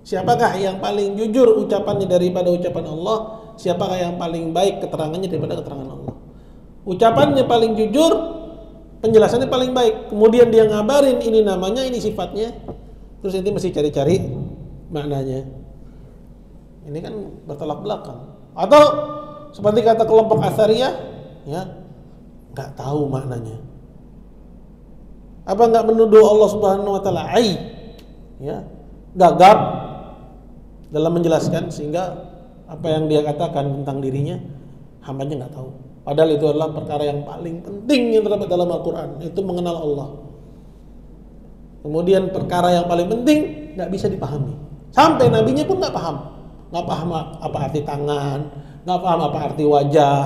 Siapakah yang paling jujur ucapannya daripada ucapan Allah? Siapakah yang paling baik keterangannya daripada keterangan Allah? Ucapannya paling jujur, penjelasannya paling baik. Kemudian dia ngabarin ini namanya, ini sifatnya. Terus nanti mesti cari-cari maknanya. Ini kan bertolak belakang. Atau seperti kata kelompok Atsariyah, ya, nggak tahu maknanya. Apa nggak menuduh Allah Subhanahu wa taala ya, gagap dalam menjelaskan, sehingga apa yang dia katakan tentang dirinya hambanya nggak tahu. Padahal itu adalah perkara yang paling penting yang terdapat dalam Al-Quran, itu mengenal Allah. Kemudian perkara yang paling penting nggak bisa dipahami, sampai nabinya pun nggak paham. nggak paham apa arti tangan, nggak paham apa arti wajah.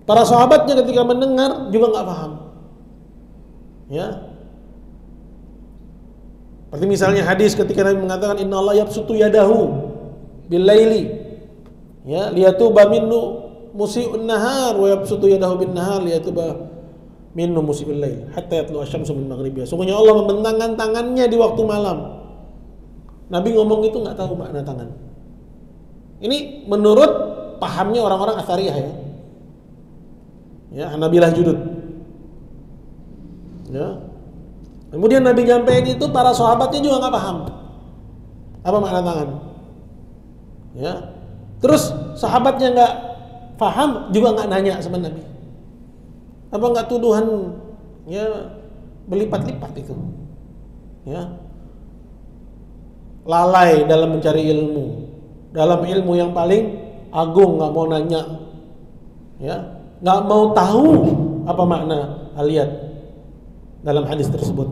Para sahabatnya ketika mendengar juga nggak paham. Ya. Seperti misalnya hadis ketika Nabi mengatakan Inna Allah yabsutu yadahu bil laili. Ya, liyatuba minnu musii'un nahar wa yabsutu yadahu bin nahar liyatuba minnu musii'ul lail hatta yatlu asy-syamsu min maghribiha. Sungguhnya Allah membentangkan tangannya di waktu malam. Nabi ngomong itu nggak tahu makna tangan. Ini menurut pahamnya orang-orang Atsariyah ya. Ya, Hanabilah judud. Ya. Kemudian Nabi nyampein itu, para sahabatnya juga nggak paham apa makna tangan. Ya. Terus sahabatnya nggak paham juga nggak nanya sama Nabi. Apa nggak tuduhan ya berlipat-lipat itu? Ya. Lalai dalam mencari ilmu, dalam ilmu yang paling agung nggak mau nanya, ya, nggak mau tahu apa makna ayat dalam hadis tersebut.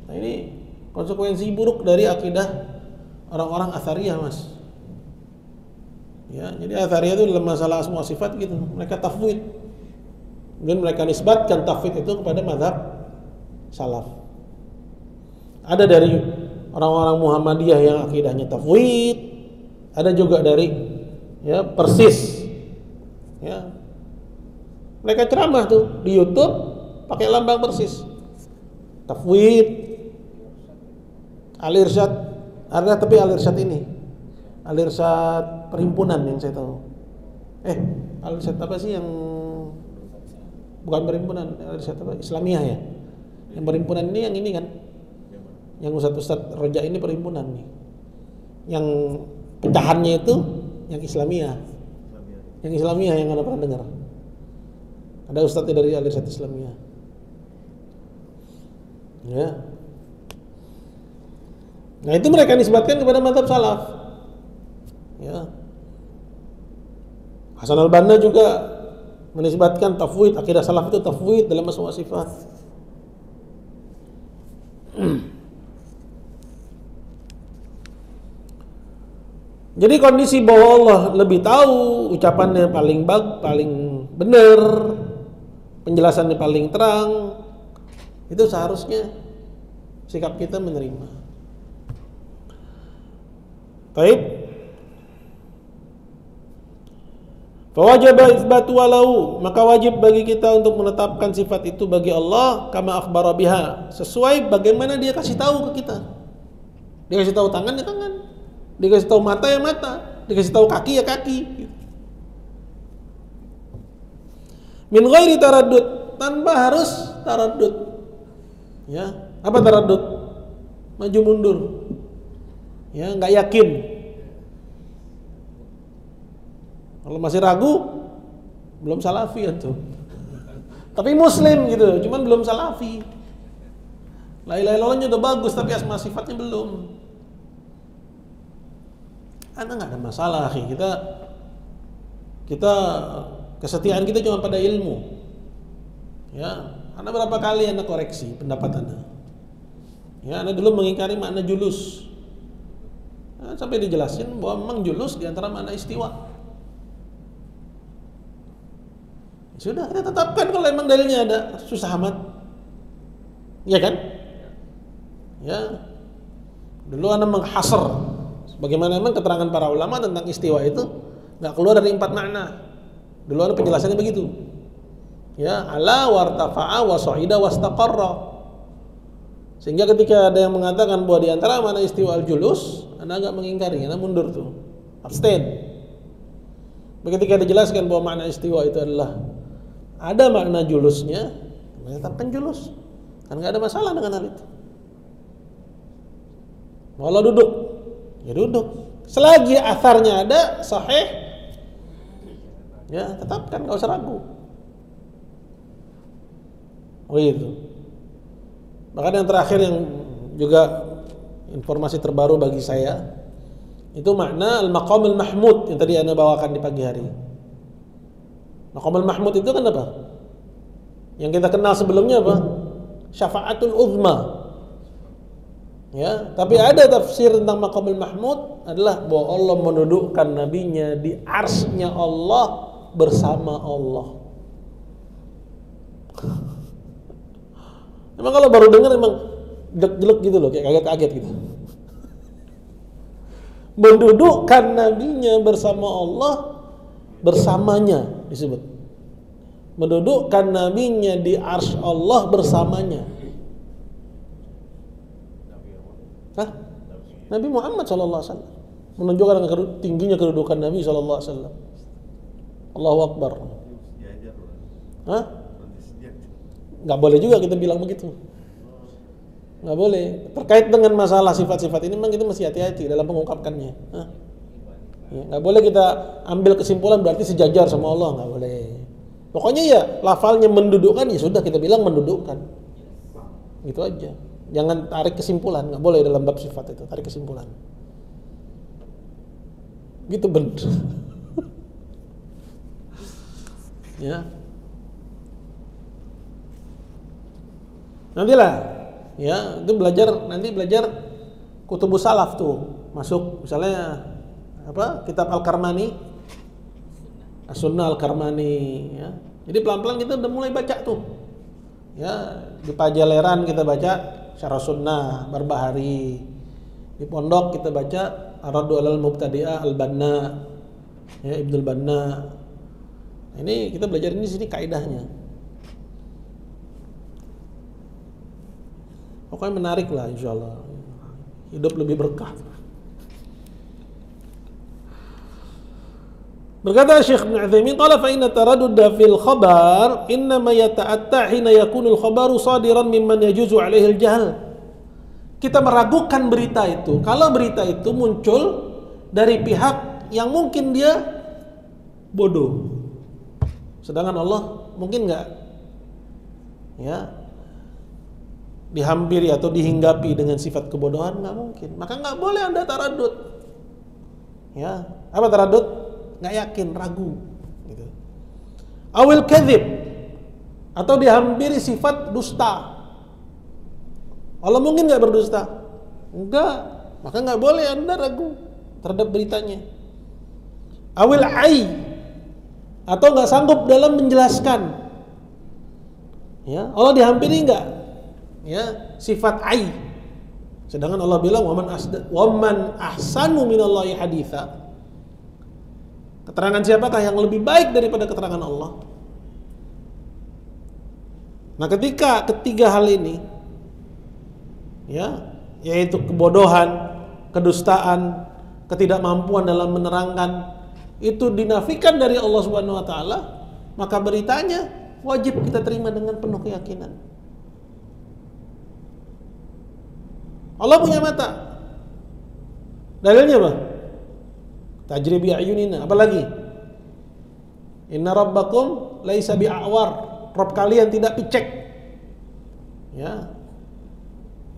Nah, ini konsekuensi buruk dari akidah orang-orang Atsariyah, Mas. Ya, jadi Atsariyah itu dalam masalah asma sifat gitu, mereka tafwid. Dan mereka nisbatkan tafwid itu kepada mazhab salaf. Ada dari orang-orang Muhammadiyah yang akidahnya tafwid, ada juga dari ya Persis. Ya. Mereka ceramah tuh di YouTube pakai lambang Persis. Tafwid, Al-Irsyad, ada tapi Al-Irsyad ini. Al-Irsyad perhimpunan yang saya tahu. Al-Irsyad apa sih yang bukan perhimpunan, Al-Irsyad apa? Islamiyah ya. Yang perhimpunan ini kan. Yang Ustadz Roja ini perhimpunan nih. Yang pecahannya itu yang Islamiyah. Yang Islamiyah yang Anda pernah dengar. Ada ustadznya dari Al-Irsyad Islamiyah. Ya. Nah, itu mereka nisbatkan kepada mazhab salaf. Ya. Hasan al-Banna juga menisbatkan tafwid, akidah salaf itu tafwid dalam masalah sifat. Jadi kondisi bahwa Allah lebih tahu, ucapannya paling paling benar, penjelasannya paling terang, itu seharusnya sikap kita menerima. Baik. Fawajaba itsbatu walau, maka wajib bagi kita untuk menetapkan sifat itu bagi Allah kama akhbara biha, sesuai bagaimana dia kasih tahu ke kita. Dia kasih tahu tangan ya tangan, dia kasih tahu mata ya mata, dia kasih tahu kaki ya kaki. Min ghairi taraddud, tanpa harus taraddud. Ya, apa taraddud? Maju mundur. Ya, nggak yakin. Kalau masih ragu, belum salafi itu. Tapi muslim gitu, cuman belum salafi. La ilaha illallahnya udah bagus, tapi asma sifatnya belum. Karena nggak ada masalah, kita kesetiaan kita cuma pada ilmu. Ya, Anda berapa kali Anda koreksi pendapat Anda? Ya, Anda dulu mengingkari makna julus. Nah, sampai dijelasin bahwa memang julus diantara makna istiwa. Sudah kita tetapkan kalau memang dalilnya ada, susah amat. Iya kan? Ya. Dulu Anda menghasar bagaimana memang keterangan para ulama tentang istiwa itu enggak keluar dari 4 makna. Dulu Anda penjelasannya begitu. Ya, ala wartafa'a wa sa'ida wastaqarra. Sehingga ketika ada yang mengatakan bahwa di antara makna istiwa al-julus, Anda enggak mengingkari, Anda mundur tuh. Abstain. Ketika dijelaskan bahwa makna istiwa itu adalah ada makna julusnya, menetapkan julus. Kan enggak ada masalah dengan hal itu. Mau Allah duduk, ya duduk. Selagi asarnya ada, sahih, ya tetapkan, enggak usah ragu. Oh itu. Bahkan yang terakhir yang juga informasi terbaru bagi saya, itu makna al-maqamul mahmud yang tadi Anda bawakan di pagi hari. Maqamul mahmud itu kan apa? Yang kita kenal sebelumnya apa? Syafa'atul uzma. Ya, tapi ada tafsir tentang Maqamul Mahmud adalah bahwa Allah mendudukkan nabinya di arsy-nya Allah bersama Allah. Emang kalau baru dengar emang jelek-jelek gitu loh, kayak kaget-kaget gitu. Mendudukkan nabinya bersama Allah, bersamanya disebut. Mendudukkan nabinya di arsy Allah bersamanya. Hah? Nabi Muhammad SAW menunjukkan tingginya kedudukan Nabi SAW. Allahu Akbar. Hah? Nggak boleh juga kita bilang begitu. Nggak boleh. Terkait dengan masalah sifat-sifat ini memang kita mesti hati-hati dalam mengungkapkannya. Hah? Ya, nggak boleh kita ambil kesimpulan berarti sejajar sama Allah, nggak boleh. Pokoknya ya lafalnya mendudukkan, ya sudah kita bilang mendudukkan. Gitu aja. Jangan tarik kesimpulan, nggak boleh dalam bab sifat itu tarik kesimpulan. Gitu benar. Ya. Nantilah, ya itu nanti belajar kutubus salaf tuh, masuk misalnya apa kitab Al-Karmani, As-Sunnah Al-Karmani, ya. Jadi pelan-pelan kita udah mulai baca tuh, ya di Pajaleran kita baca Syarah Sunnah Barbahari, di pondok kita baca Ar-Raddu 'alal Mubtadi'ah Al-Banna, ya Ibnul Banna. Ini kita belajar ini sini kaidahnya. Pokoknya menarik lah insyaallah. Hidup lebih berkah. Berkata Syekh Ibn Utsaimin, "Qala fa inna taradduda fil khabar innama yata'atta hina yakunu al-khabaru sadiran mimman yajuzu 'alaihi al-jahl." Kita meragukan berita itu kalau berita itu muncul dari pihak yang mungkin dia bodoh. Sedangkan Allah mungkin enggak ya dihampiri atau dihinggapi dengan sifat kebodohan, enggak mungkin. Maka enggak boleh Anda taraddud. Ya, apa taraddud? Nggak yakin, ragu gitu. Awil kadzib, atau dihampiri sifat dusta. Allah mungkin nggak berdusta? Enggak, maka nggak boleh Anda ragu terhadap beritanya. Awil ai, atau nggak sanggup dalam menjelaskan. Ya, Allah dihampiri nggak? Ya, sifat ai. Sedangkan Allah bilang waman ahsanu minallahi haditsa. Keterangan siapakah yang lebih baik daripada keterangan Allah? Nah, ketika ketiga hal ini, ya, yaitu kebodohan, kedustaan, ketidakmampuan dalam menerangkan, itu dinafikan dari Allah Subhanahu wa taala, maka beritanya wajib kita terima dengan penuh keyakinan. Allah punya mata. Dalilnya apa? Tajri bi ayunina. Apalagi? Inna rabbakum laisa bi'awar. Rabb kalian tidak picek. Ya.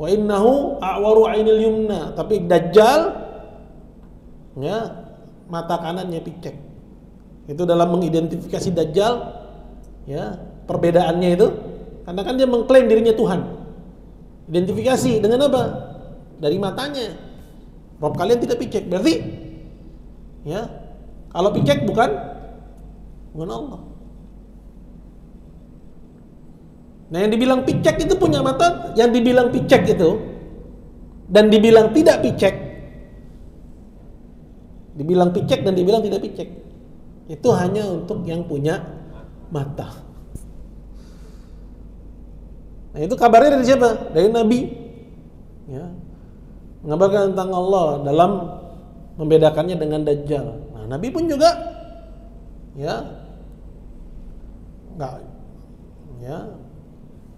Wa innahu a'waru 'ainil yumna. Tapi Dajjal ya, mata kanannya picek. Itu dalam mengidentifikasi Dajjal, ya, perbedaannya itu karena kan dia mengklaim dirinya Tuhan. Identifikasi dengan apa? Dari matanya. Rabb kalian tidak picek. Berarti ya, kalau picek bukan Allah. Nah, yang dibilang picek itu punya mata, yang dibilang picek itu dan dibilang tidak picek, dibilang picek dan dibilang tidak picek, itu hanya untuk yang punya mata. Nah, itu kabarnya dari siapa? Dari Nabi. Ya, mengabarkan tentang Allah dalam membedakannya dengan Dajjal. Nah, Nabi pun juga ya enggak ya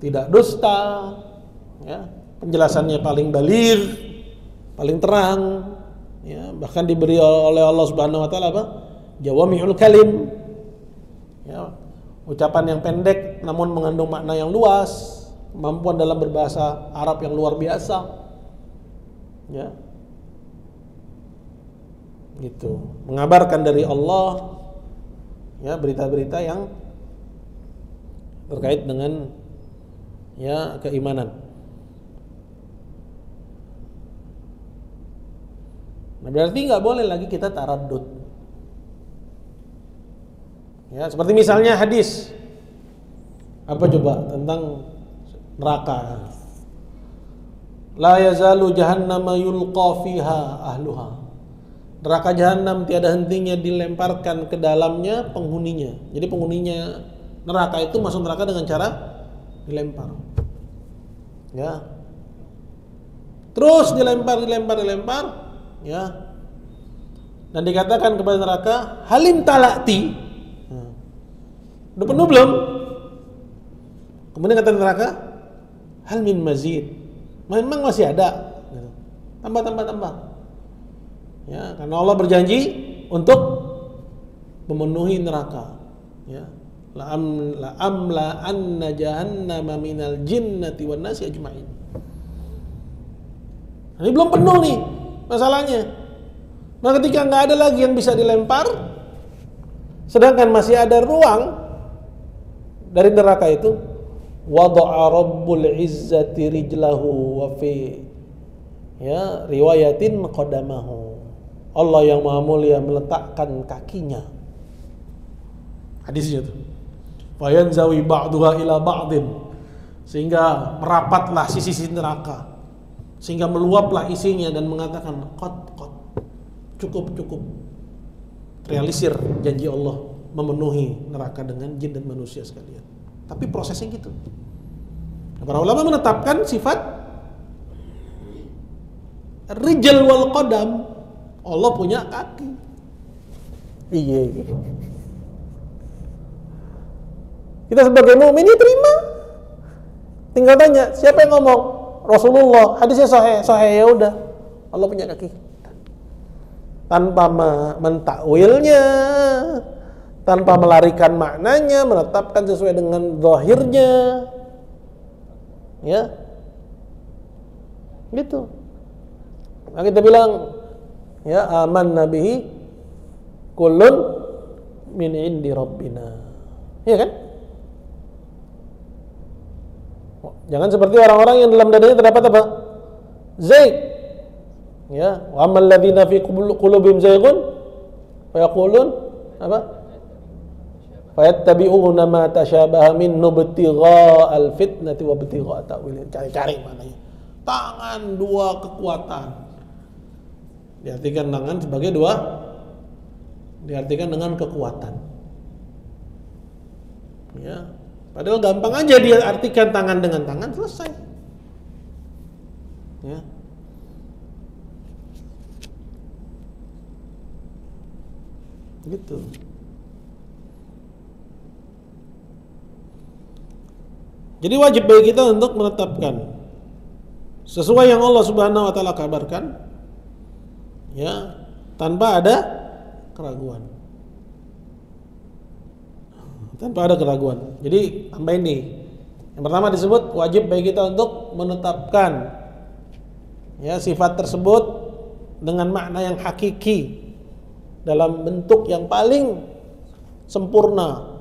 tidak dusta, ya, penjelasannya paling baligh, paling terang, ya, bahkan diberi oleh Allah Subhanahu wa taala apa? Jawami'ul kalim. Ya, ucapan yang pendek namun mengandung makna yang luas, kemampuan dalam berbahasa Arab yang luar biasa. Ya. Gitu, mengabarkan dari Allah, ya, berita-berita yang terkait dengan ya keimanan. berarti nggak boleh lagi kita taraddud. Ya, seperti misalnya hadis apa coba tentang neraka. La yazalu jahannama yulqa fiha ahluha. Neraka jahanam tiada hentinya dilemparkan ke dalamnya penghuninya. Jadi penghuninya neraka itu masuk neraka dengan cara dilempar. Ya. Terus dilempar, ya. Dan dikatakan kepada neraka, halim talati. Udah penuh belum? Kemudian kata neraka, hal min mazid. Memang masih ada. Tambah. Ya, karena Allah berjanji untuk memenuhi neraka. Ya. La amla jahannama minal jinnati wan nasi ajma'in. Ini belum penuh nih masalahnya. Nah, ketika nggak ada lagi yang bisa dilempar, sedangkan masih ada ruang dari neraka itu, wada'a rabbul izzati rijlahu wa fi ya riwayatin qadamahu. Allah yang Maha Mulia meletakkan kakinya. Hadisnya tuh. Fayanzawi ba'duha ila ba'din, sehingga merapatlah sisi-sisi neraka, sehingga meluaplah isinya dan mengatakan qad cukup. Realisir janji Allah memenuhi neraka dengan jin dan manusia sekalian. Tapi prosesnya gitu. Para ulama menetapkan sifat rijal wal qadam. Allah punya kaki. Iya. Kita sebagai mukmin ini terima. Tinggal tanya, siapa yang ngomong? Rasulullah. Hadisnya sahih ya udah. Allah punya kaki. Tanpa mentakwilnya, tanpa melarikan maknanya, menetapkan sesuai dengan zahirnya. Ya. Gitu. Nah, kita bilang ya amanna bihi kullun min indi rabbina. Iya kan? Jangan seperti orang-orang yang dalam dadanya terdapat apa? Zaid. Ya, wa ammal ladzina fi qulubihim zayghun fa yaqulun apa? Fayattabi'una ma tashabaha minhu ibtigha'al fitnati wa ibtigha'a ta'wilih. Cari-cari maknanya. Tangan dua kekuatan. Diartikan tangan sebagai dua, diartikan dengan kekuatan. Ya, padahal gampang aja dia artikan tangan dengan tangan, selesai. Ya. Gitu. Jadi wajib bagi kita untuk menetapkan sesuai yang Allah Subhanahu wa taala kabarkan, ya, tanpa ada keraguan. Tanpa ada keraguan. Jadi tambahin nih. Yang pertama disebut wajib bagi kita untuk menetapkan ya sifat tersebut dengan makna yang hakiki dalam bentuk yang paling sempurna.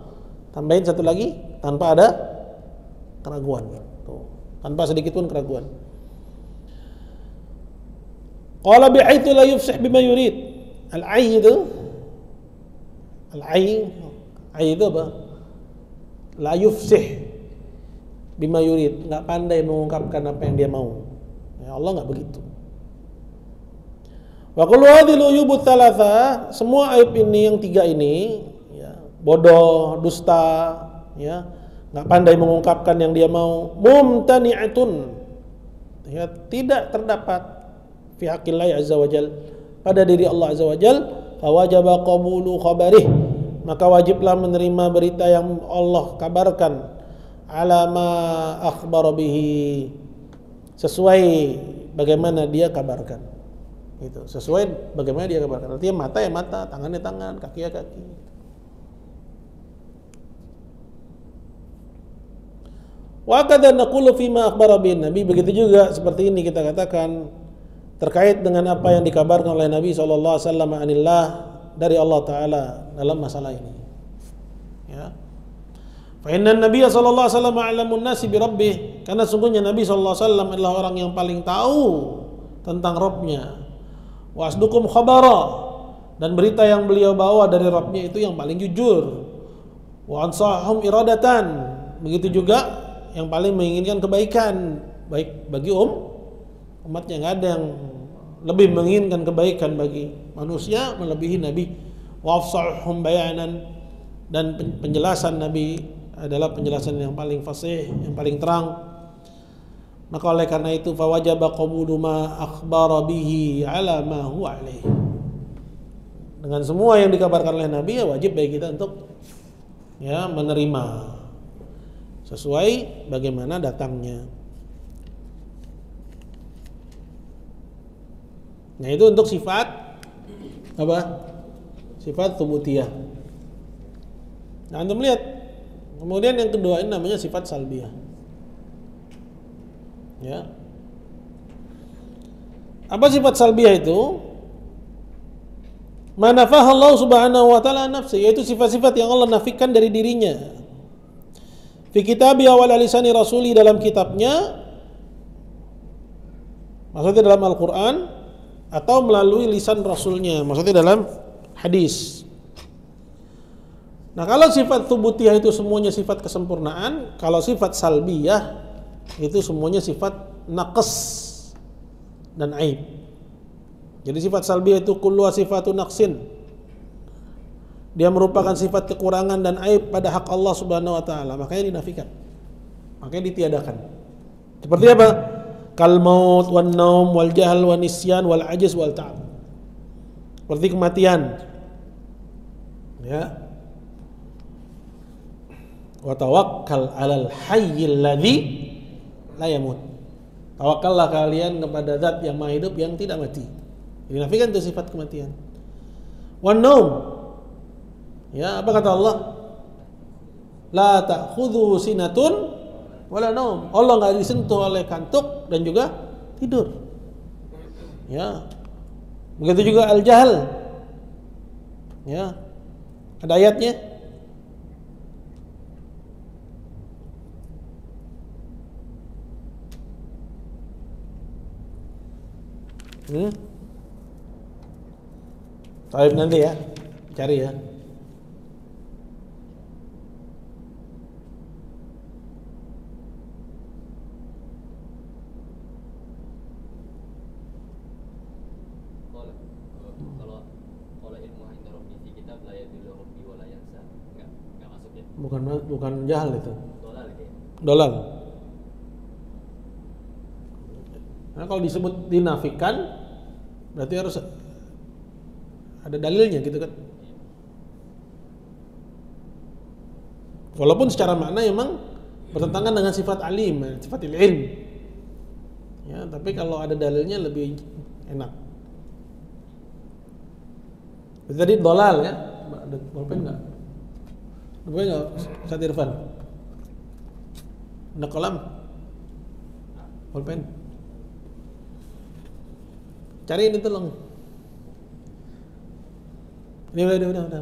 Tambahin satu lagi, tanpa ada keraguan. Tuh, tanpa sedikit pun keraguan. Qala bi'aitu la yufsih bima yurid. Al-'ay itu itu apa? La yufsih bima yurid, enggak pandai mengungkapkan apa yang dia mau. Ya Allah enggak begitu. Wa kullu hadhil uyubut thalatha, semua aib ini yang tiga ini, ya, bodoh, dusta, ya, enggak pandai mengungkapkan yang dia mau, mumtani'atun, ya, tidak terdapat fi haqqillahi azza wajal, pada diri Allah azza wajal, fa wajaba qabulu khabarih, maka wajiblah menerima berita yang Allah kabarkan, ala ma akhbara bihi, sesuai bagaimana dia kabarkan. Itu sesuai bagaimana dia kabarkan. Artinya mata ya mata, tangan ya tangan, kaki ya kaki. Wa kadza naqulu fima akhbara bin Nabi, begitu juga seperti ini kita katakan terkait dengan apa yang dikabarkan oleh Nabi sallallahu alaihi wasallam anillah, dari Allah taala dalam masalah ini. Ya. Fa inna Nabiy sallallahu alaihi wasallam a'lamun nasi bi rabbih, karena sungguhnya Nabi sallallahu alaihi wasallam adalah orang yang paling tahu tentang Rabb-nya. wa asdukum khabara, dan berita yang beliau bawa dari Rabbnya itu yang paling jujur, wa ansahum iradatan, begitu juga yang paling menginginkan kebaikan baik bagi umatnya. Nggak ada yang lebih menginginkan kebaikan bagi manusia melebihi Nabi. Wa afsahum bayanan, dan penjelasan Nabi adalah penjelasan yang paling fasih, yang paling terang. Maka oleh karena itu fawajaba qabulu ma akhbara bihi ala ma huwa alaih. Dengan semua yang dikabarkan oleh Nabi, ya wajib bagi kita untuk ya menerima sesuai bagaimana datangnya. Nah, itu untuk sifat apa? Sifat tsubutiyah. Nah, antum lihat. Kemudian yang kedua ini namanya sifat salbiyah. Ya. Apa sifat salbiyah itu? Manafah Allah Subhanahu wa taala nafsi, yaitu sifat-sifat yang Allah nafikan dari dirinya. Fi kitabi awal lisani rasuli, dalam kitabnya, maksudnya dalam Al-Quran, atau melalui lisan rasulnya, maksudnya dalam hadis. Nah, kalau sifat tsubutiyah itu semuanya sifat kesempurnaan, kalau sifat salbiyah itu semuanya sifat naqs dan aib. Jadi sifat salbiyah itu kullu sifatun naqsin. Dia merupakan sifat kekurangan dan aib pada hak Allah Subhanahu wa taala, makanya dinafikan. Makanya ditiadakan. Seperti apa? Kal maut wan naum wal jahl wan nisyan wal ajz wal ta'ab. Seperti kematian. Ya. Wa tawakkal 'alal hayyil ladzi la yamut. Tawakallah kalian kepada zat yang maha hidup yang tidak mati. Dinafikan itu sifat kematian. Wan naum. Ya, apa kata Allah? La ta'khudhu sinatun wala naum. Allah enggak disentuh oleh kantuk dan juga tidur. Ya. Begitu juga al-jahl. Ya. Ada ayatnya. Taib nanti ya, cari ya. Bukan jahal itu. Dolal. Nah, kalau disebut dinafikan berarti harus ada dalilnya gitu kan. Walaupun secara makna memang bertentangan dengan sifat alim, sifat ilm. Ya, tapi kalau ada dalilnya lebih enak. Tadi dolal ya. Ada pulpen enggak? Boleh enggak Ustaz Irfan? Ada kolam? Pulpen. Cari ini tolong. Ini udah.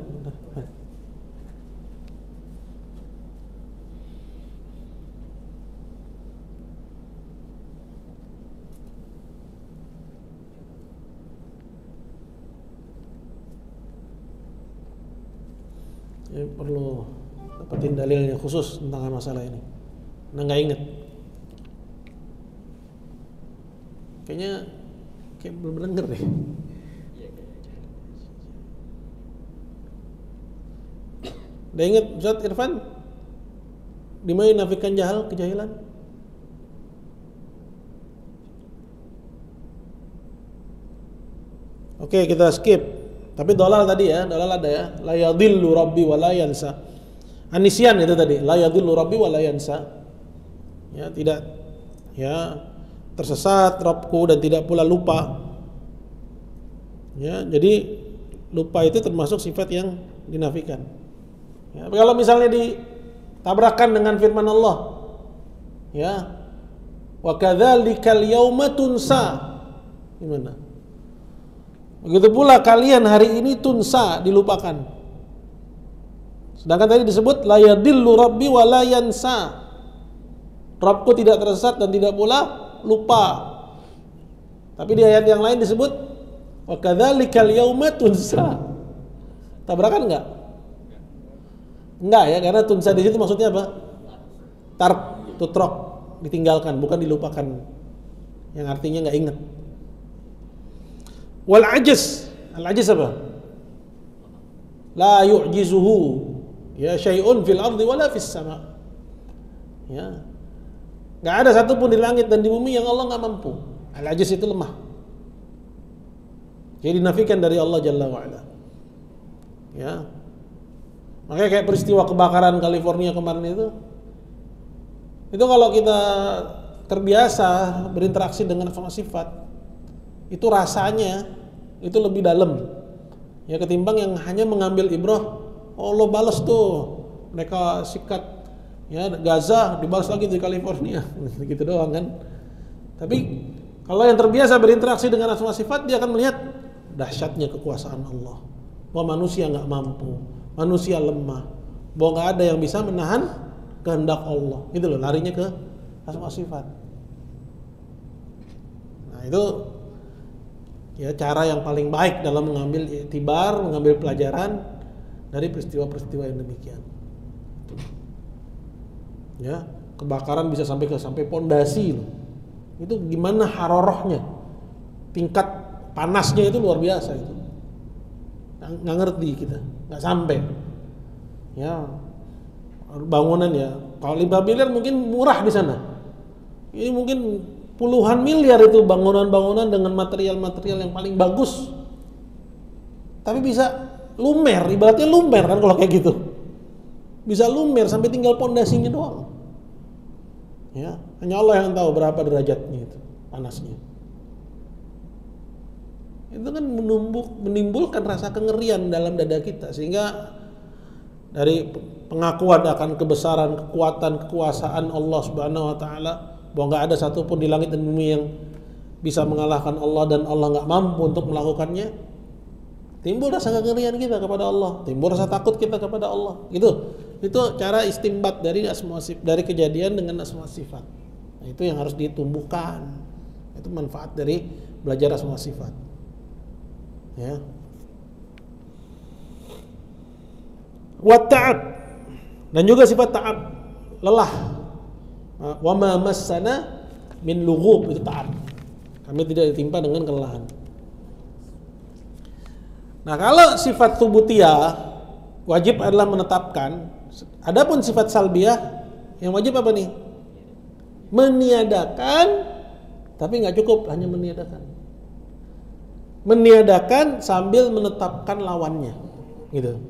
Ya, perlu dapetin dalilnya khusus tentang masalah ini. Nah, nggak inget. Kayak belum denger deh. Udah inget Ustaz Irfan? Di mana nafikan kejahilan? Oke, kita skip. Tapi dolal tadi ya, dolal ada ya. La yadhillu rabbi wa la yansa. Anisyan itu tadi, la yadhillu rabbi wa la yansa. Ya, tidak ya tersesat Rabbku dan tidak pula lupa. Ya, jadi lupa itu termasuk sifat yang dinafikan. Ya, kalau misalnya ditabrakan dengan firman Allah, ya, wa kadzalikal yauma tunsa, gimana? Begitu pula kalian hari ini tunsa, dilupakan. Sedangkan tadi disebut la yadillu rabbi wa la yansa. Rabbku tidak tersesat dan tidak pula lupa. Tapi di ayat yang lain disebut Wa kadzalikal yauma tunsa. Tabrakan enggak? Enggak ya, karena tunsa di situ maksudnya apa? Tark, tutrok, ditinggalkan, bukan dilupakan. Yang artinya enggak ingat. Wal ajaz. Al ajaz apa? La yu'jizuhu ya syai'un fil ardi wala fis sama. Ya. Enggak ada satupun di langit dan di bumi yang Allah enggak mampu. Al ajaz itu lemah. Jadi dinafikan dari Allah Jalla wa Ala. Ya. Makanya kayak peristiwa kebakaran California kemarin itu kalau kita terbiasa berinteraksi dengan semua sifat, itu rasanya itu lebih dalam ya ketimbang yang hanya mengambil ibrah. Oh, Allah balas tuh mereka sikat ya Gaza, dibalas lagi di California gitu doang kan. Tapi kalau yang terbiasa berinteraksi dengan asma sifat, dia akan melihat dahsyatnya kekuasaan Allah, bahwa manusia nggak mampu, manusia lemah, bahwa nggak ada yang bisa menahan kehendak Allah. Itu loh, larinya ke asma sifat. Nah itu ya cara yang paling baik dalam mengambil iktibar, mengambil pelajaran dari peristiwa-peristiwa yang demikian. Ya, kebakaran bisa sampai pondasi loh. Itu gimana harorohnya, tingkat panasnya itu luar biasa itu. Nggak ngerti kita, nggak sampai. Ya, bangunan ya, kalau 5 miliar mungkin murah di sana. Ini mungkin puluhan miliar itu bangunan-bangunan dengan material-material yang paling bagus. Tapi bisa lumer, ibaratnya lumer kan kalau kayak gitu. Bisa lumer sampai tinggal pondasinya doang. Ya, hanya Allah yang tahu berapa derajatnya itu, panasnya. Itu kan menimbulkan rasa kengerian dalam dada kita, sehingga dari pengakuan akan kebesaran, kekuatan, kekuasaan Allah Subhanahu wa taala, bahwa enggak ada satupun di langit dan bumi yang bisa mengalahkan Allah dan Allah enggak mampu untuk melakukannya, timbul rasa kengerian kita kepada Allah, timbul rasa takut kita kepada Allah. Itu cara istimbat dari asma sifat, dari kejadian dengan asma sifat. Nah, itu yang harus ditumbuhkan. Itu manfaat dari belajar asma sifat. Ya. Wa ta'ab, dan juga sifat ta'ab, lelah. Wa ma massana min lughub, itu ta'ab. Kami tidak ditimpa dengan kelelahan. Nah, kalau sifat thubutiyah wajib adalah menetapkan. Adapun sifat salbiyah yang wajib apa nih? Meniadakan, tapi nggak cukup hanya meniadakan. Meniadakan sambil menetapkan lawannya, gitu.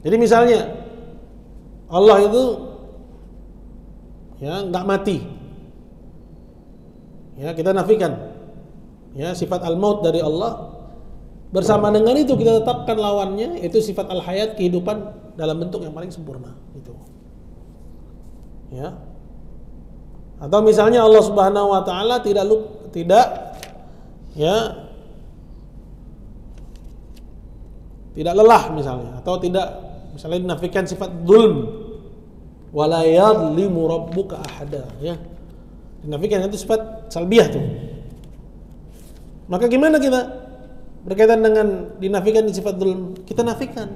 Jadi misalnya Allah itu ya nggak mati, ya kita nafikan ya sifat al-maut dari Allah. Bersama dengan itu kita tetapkan lawannya, yaitu sifat al-hayat, kehidupan dalam bentuk yang paling sempurna itu. Ya. Atau misalnya Allah Subhanahu wa taala tidak lelah misalnya, atau tidak misalnya dinafikan sifat dzulm, wala yadhlimu rabbuka ahada, ya. Dinafikan itu sifat salbiyah tuh. Maka gimana kita berkaitan dengan dinafikan di sifat dzulm? Kita nafikan.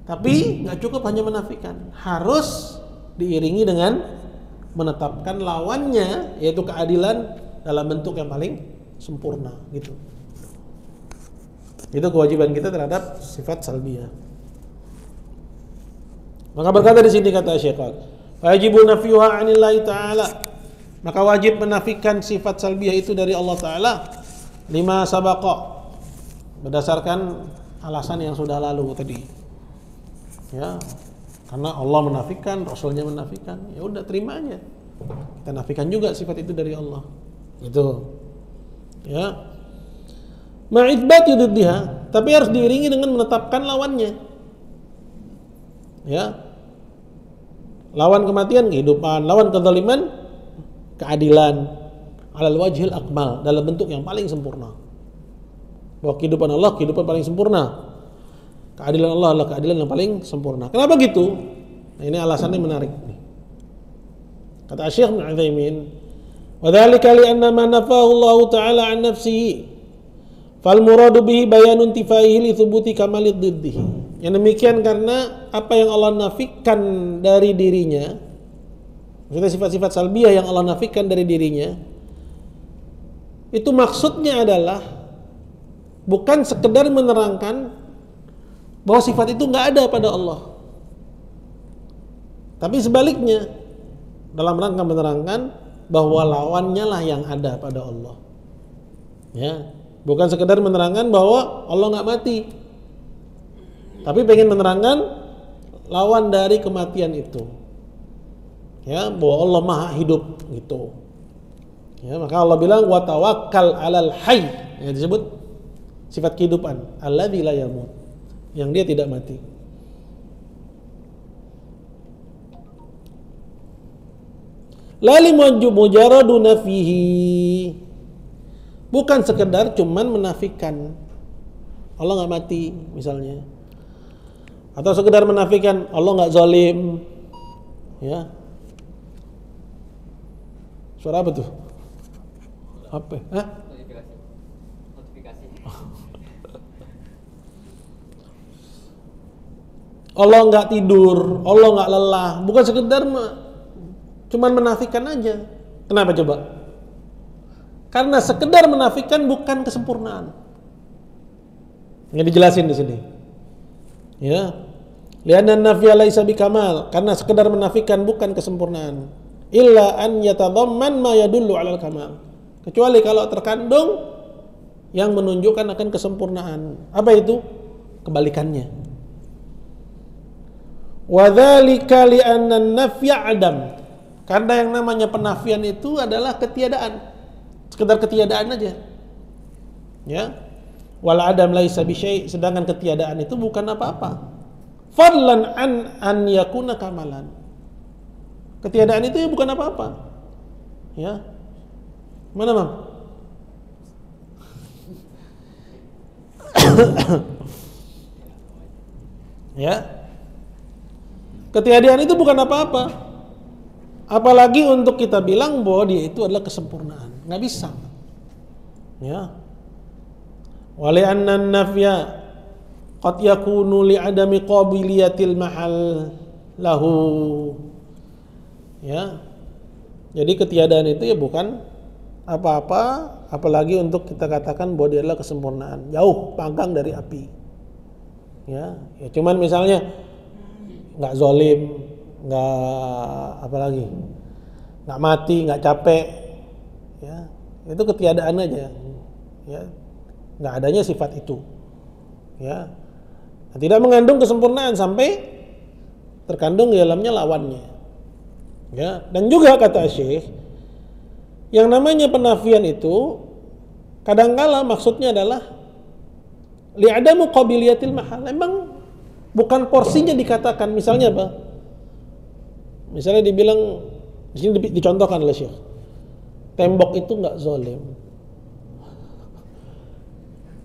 Tapi nggak cukup hanya menafikan, harus diiringi dengan menetapkan lawannya, yaitu keadilan dalam bentuk yang paling sempurna, gitu. Itu kewajiban kita terhadap sifat salbiyah. Maka berkata di sini kata Syekh, "Wajibu nafyuha 'anillahi ta'ala." Maka wajib menafikan sifat salbiyah itu dari Allah Ta'ala. Lima sabaqa, berdasarkan alasan yang sudah lalu tadi. Ya, karena Allah menafikan, Rasulnya menafikan, ya udah terima aja. Kita nafikan juga sifat itu dari Allah. Itu. Ya. Ma'ithbati diddiha, tapi harus diiringi dengan menetapkan lawannya. Ya. Lawan kematian kehidupan, lawan kezaliman keadilan. Alal wajhil akmal, dalam bentuk yang paling sempurna. Bahwa kehidupan Allah kehidupan paling sempurna, keadilan Allah adalah keadilan yang paling sempurna. Kenapa gitu? Nah, ini alasannya menarik. Kata Syekh Ibnu Utsaimin, Wa dzalika li anna ma nafahu Allah taala an nafsihi fal muradu bihi bayanun tifaihi li thubuti kamalid diddihi. Yang demikian karena apa yang Allah nafikan dari dirinya, maksudnya sifat-sifat salbiyah yang Allah nafikan dari dirinya, itu maksudnya adalah bukan sekedar menerangkan bahwa sifat itu nggak ada pada Allah, tapi sebaliknya dalam rangka menerangkan bahwa lawannya lah yang ada pada Allah. Ya, bukan sekedar menerangkan bahwa Allah nggak mati, tapi pengen menerangkan lawan dari kematian itu. Ya, bahwa Allah maha hidup gitu. Ya, maka Allah bilang wa tawakkal 'alal hayy, ya, disebut sifat kehidupan, alladzi la yamut, yang dia tidak mati. Lali mujarradu nafihi, bukan sekedar cuman menafikan Allah nggak mati misalnya, atau sekedar menafikan Allah nggak zalim. Ya, suara apa tuh? Apa? Hah? Notifikasi. Allah nggak tidur, Allah nggak lelah, bukan sekedar cuman menafikan aja. Kenapa coba? Karena sekedar menafikan bukan kesempurnaan. Yang dijelasin di sini. Ya. Li'anna an-nafya laisa bikamal, karena sekedar menafikan bukan kesempurnaan. Illa an yatadhamman ma yadullu 'alal kamal. Kecuali kalau terkandung yang menunjukkan akan kesempurnaan. Apa itu? Kebalikannya. Wa dzalika li'anna an-nafya 'adam. Karena yang namanya penafian itu adalah ketiadaan, sekedar ketiadaan aja. Ya, wal adam laisa bisyai, sedangkan ketiadaan itu bukan apa-apa. Fadlan an yakuna kamalan. Ketiadaan itu bukan apa-apa. Ya, mana Mam? Ya, ketiadaan itu bukan apa-apa. Apalagi untuk kita bilang bahwa dia itu adalah kesempurnaan, nggak bisa. Ya. Wali anna nafya qad yakunu li adami qabiliyatil mahal lahu. Ya. Jadi ketiadaan itu ya bukan apa-apa, apalagi untuk kita katakan bahwa dia adalah kesempurnaan. Jauh panggang dari api. Ya, ya cuman misalnya nggak zalim, nggak apa lagi, nggak mati, nggak capek, ya itu ketiadaan aja, ya nggak adanya sifat itu, ya tidak mengandung kesempurnaan sampai terkandung di dalamnya lawannya, ya. Dan juga kata Syekh, yang namanya penafian itu kadangkala maksudnya adalah li'adamu qabiliyatil mahal, emang bukan porsinya dikatakan. Misalnya apa? Misalnya dibilang, di sini dicontohkan oleh Syekh, tembok itu nggak zalim.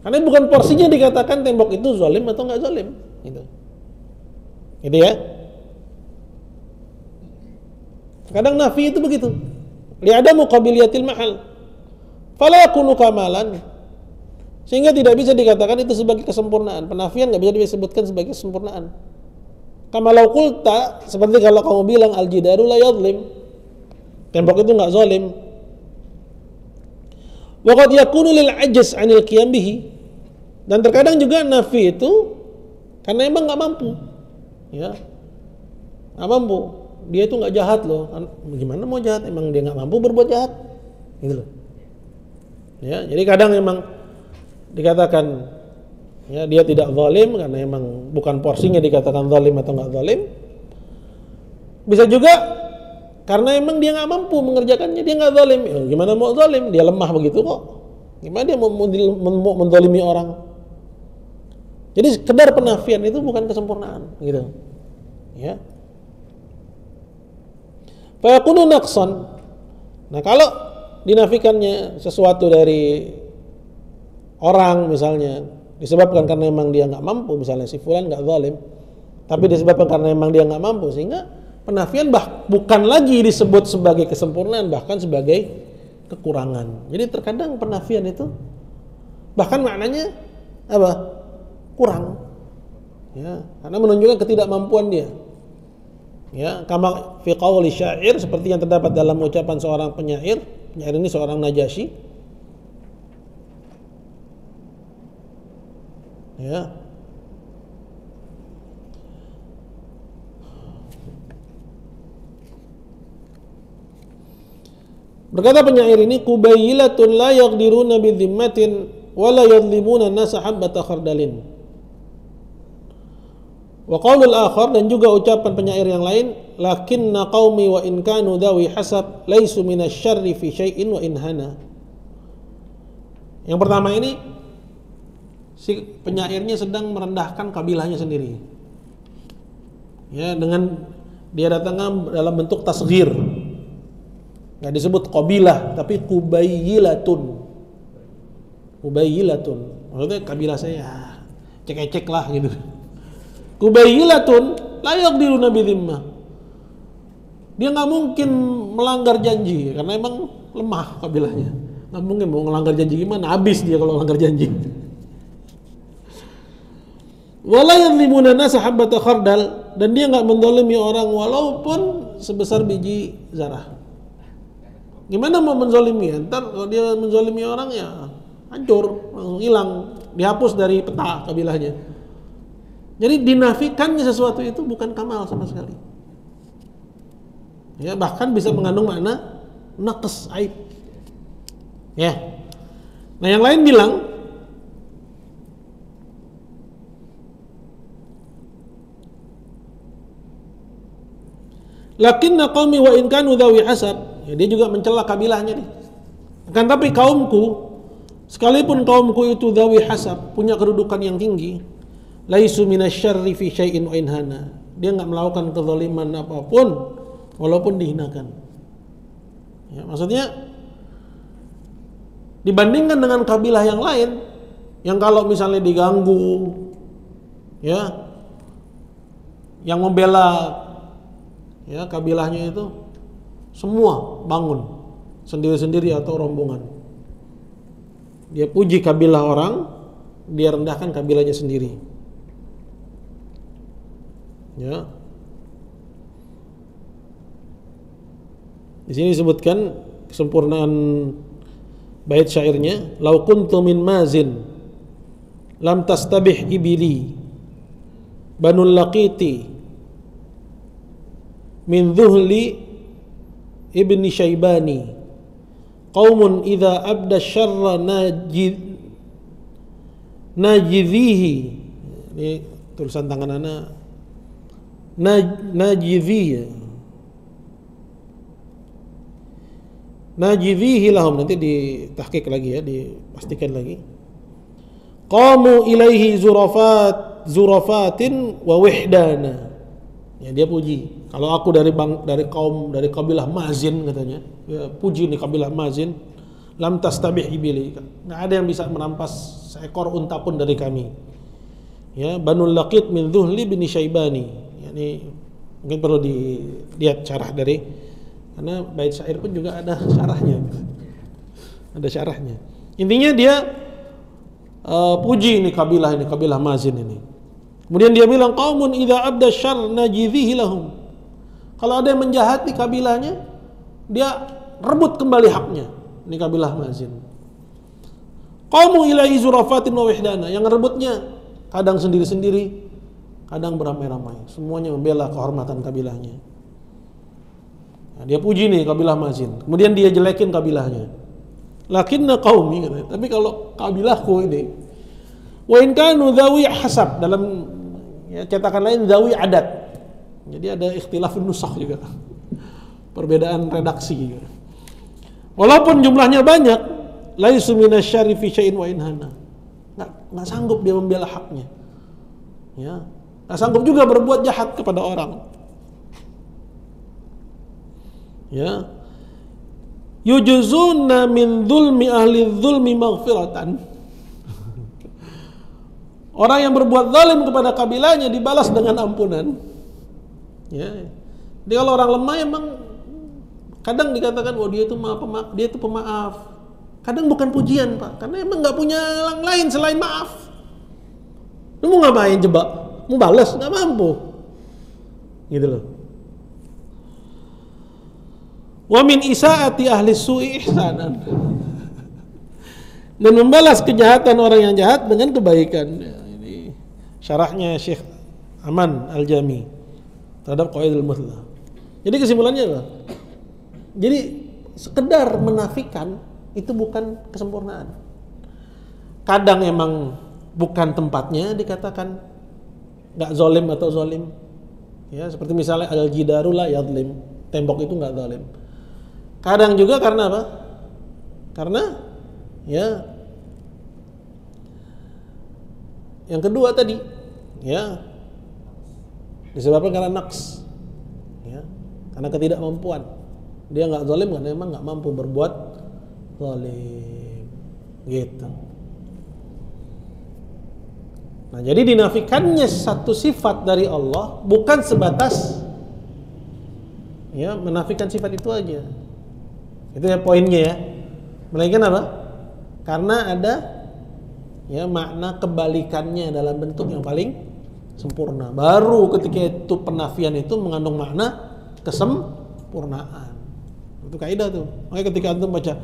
Karena bukan porsinya dikatakan tembok itu zalim atau nggak zalim, gitu. Gitu ya. Kadang nafi itu begitu. Li'adamu qabiliyatil mahal, fala yakunu kamalan. Sehingga tidak bisa dikatakan itu sebagai kesempurnaan. Penafian nggak bisa disebutkan sebagai kesempurnaan. Kamalau qulta, seperti kalau kamu bilang al-jidaru la yadhlim, tembok itu nggak zalim. Wa qad yakunu lil ajz 'anil qiyam bihi, dan terkadang juga nafi itu karena emang nggak mampu, ya nggak mampu. Dia itu nggak jahat loh, gimana mau jahat, emang dia nggak mampu berbuat jahat, gitu loh. Ya, jadi kadang emang dikatakan ya dia tidak zalim karena emang bukan porsinya dikatakan zalim atau nggak zalim. Bisa juga karena emang dia nggak mampu mengerjakannya, dia nggak zalim. Ya, gimana mau zalim? Dia lemah begitu kok. Gimana dia mau menzalimi orang? Jadi sekedar penafian itu bukan kesempurnaan, gitu. Ya. Fa yakunu naqsan. Nah, kalau dinafikannya sesuatu dari orang misalnya disebabkan karena memang dia nggak mampu, misalnya si fulan nggak zalim, tapi disebabkan karena memang dia nggak mampu, sehingga penafian bukan lagi disebut sebagai kesempurnaan, bahkan sebagai kekurangan. Jadi terkadang penafian itu bahkan maknanya apa? Kurang. Ya, karena menunjukkan ketidakmampuan dia. Ya, kama fi qauli syair, seperti yang terdapat dalam ucapan seorang penyair. Penyair ini seorang Najasyi. Ya. Berkata penyair ini, kubayyilatun la yaqdiruna bi dhimmatin wa la yadhlimuna an-nasa habbata khardalin. Wa qaulul akhar, dan juga ucapan penyair yang lain, lakinna qaumi wa in kanu dawi hasab laisu minasyarri fi syai'in wa in hana. Yang pertama ini si penyairnya sedang merendahkan kabilahnya sendiri. Ya, dengan dia datang dalam bentuk tasghir. Nggak disebut qabilah, tapi kubayyilatun. Kubayyilatun. Maksudnya kabilah saya cek-cek lah gitu. Kubayyilatun la yaqdiruna bi dhimmah. Dia nggak mungkin melanggar janji karena emang lemah kabilahnya. Nggak mungkin mau melanggar janji, gimana? Habis dia kalau melanggar janji. Wala yadhlimuna nasa habbata khardal, dan dia nggak mendolimi orang walaupun sebesar biji zarah. Gimana mau menzolimi? Ntar kalau dia menzolimi orang ya hancur, langsung hilang, dihapus dari peta kabilahnya. Jadi dinafikannya sesuatu itu bukan kamal sama sekali. Ya, bahkan bisa mengandung makna naqs, aib. Ya. Nah, yang lain bilang lakinna qaumi wa in kanu dhawi hasab. Ya, dia juga mencela kabilahnya nih. Akan tapi kaumku, sekalipun kaumku itu dhawi hasab, punya kedudukan yang tinggi, laisu minasyarri fi syai'in wa in hana. Dia enggak melakukan kezaliman apapun walaupun dihinakan. Ya, maksudnya dibandingkan dengan kabilah yang lain yang kalau misalnya diganggu, ya, yang membela ya kabilahnya itu semua bangun sendiri-sendiri atau rombongan. Dia puji kabilah orang, dia rendahkan kabilahnya sendiri. Ya. Di sini disebutkan kesempurnaan bait syairnya, lau kuntu min mazin lam tastabih ibili banul laqiti min dhuhli ibni syaibani qaumun idza abda syarra najidhihi. Ini tulisan tangan anak najidhi, najidhihi lahum, nanti ditahqiq lagi ya, dipastikan lagi. Qamu ilaihi zurafatin wa wihdana. Ya, dia puji. Kalau aku dari kabilah Mazin katanya, ya, puji nih kabilah Mazin, lam tastabih ibili. Enggak ada yang bisa merampas seekor unta pun dari kami. Ya, Banul Laqit min Dhuhli bin Syaibani. Ya, ini mungkin perlu dilihat syarah dari, karena bait syair pun juga ada syarahnya. Ada syarahnya. Intinya dia puji nih kabilah Mazin ini. Kemudian dia bilang qaumun idza abda syarr najidhihi lahum. Kalau ada yang menjahati kabilahnya, dia rebut kembali haknya. Ini kabilah Mazin. Qaumu ilaihi zurafatin wa wihdana, yang rebutnya kadang sendiri-sendiri, kadang beramai-ramai. Semuanya membela kehormatan kabilahnya. Nah, dia puji nih kabilah Mazin. Kemudian dia jelekin kabilahnya. Lakinna qaumi, tapi kalau kabilahku ini, wa in kanu dhawi hasab, dalam ya, cetakan lain dhawi adat. Jadi ada ikhtilafun nusakh juga, perbedaan redaksi juga. Walaupun jumlahnya banyak, laisu minasyarri fi syai'in wa in hana. Enggak sanggup dia membela haknya. Ya, enggak sanggup juga berbuat jahat kepada orang. Ya. Yujuzuna min dzulmi ahli dzulmi maghfiratan. Orang yang berbuat zalim kepada kabilahnya dibalas dengan ampunan. Ya. Jadi kalau orang lemah emang Kadang dikatakan, dia itu dia itu pemaaf. Kadang bukan pujian, Pak, karena emang nggak punya yang lain selain maaf. Lu mau ngapain jebak? Mau balas? Nggak mampu. Gitu loh. Wa min isaati ahli su'i ihsanan. Dan membalas kejahatan orang yang jahat dengan kebaikan. Ini syarahnya Syekh Aman Al-Jami terhadap Qawaidul Muthla. Jadi kesimpulannya apa? Jadi sekedar menafikan itu bukan kesempurnaan. Kadang emang bukan tempatnya dikatakan nggak zolim atau zolim. Ya, seperti misalnya al-jidaru la yadlim, tembok itu nggak zolim. Kadang juga karena apa? Karena ya yang kedua tadi ya disebabkan karena naqs, ya, karena ketidakmampuan. Dia nggak zalim karena memang nggak mampu berbuat zalim, gitu. Nah, jadi dinafikannya satu sifat dari Allah bukan sebatas ya menafikan sifat itu aja. Itu ya poinnya ya. Melainkan apa? Karena ada ya makna kebalikannya dalam bentuk yang paling sempurna. Baru ketika itu penafian itu mengandung makna kesempurnaan. Itu kaidah tuh. Makanya ketika antum baca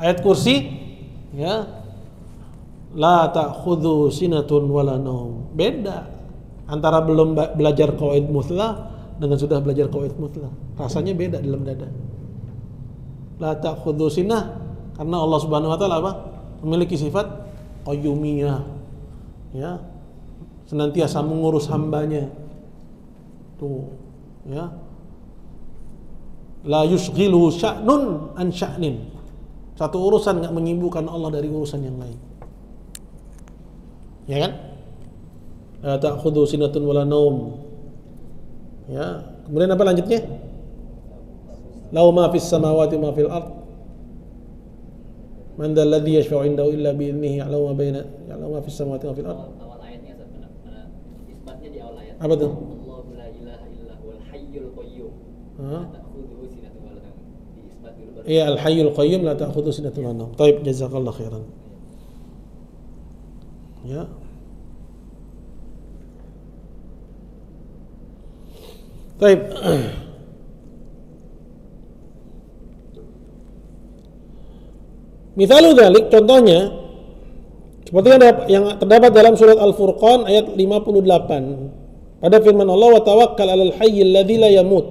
ayat kursi ya la ta'khudhu sinatun wala naum. Beda antara belum belajar qawaid muthla dengan sudah belajar qawaid muthla. Rasanya beda dalam dada. La ta'khudhu sinah karena Allah Subhanahu wa taala apa? Memiliki sifat qayyumiyah. Ya. Senantiasa mengurus hambanya. Tuh, ya. La yushghilu sya'nun an sya'nin. Satu urusan enggak menyibukkan Allah dari urusan yang lain. Ya kan? La ta'khudhu sinatun wala naum. Ya, kemudian apa lanjutnya? Lahu ma fis samawati ma fil ard. Man dzal ladzi yashfa'u 'indahu illa bi idnihi ya'lamu ma fis samawati ma fil ard. Awal ayatnya sebenarnya isbatnya di awal ayat. Apa tuh? Allahu la ilaha illa huwal hayyul qayyum. La ta'khudhuhu sinatun wa la naum. Di isbat dulu baru. Iya, al-hayyul qayyum la ta'khudhu sinatun wa la naum. Baik, jazakallahu khairan. Ya. Baik. Misalu dzalik, contohnya seperti yang terdapat dalam surat Al-Furqan ayat 58. Pada firman Allah, wa tawakkal 'alal hayyil ladzi la yamut.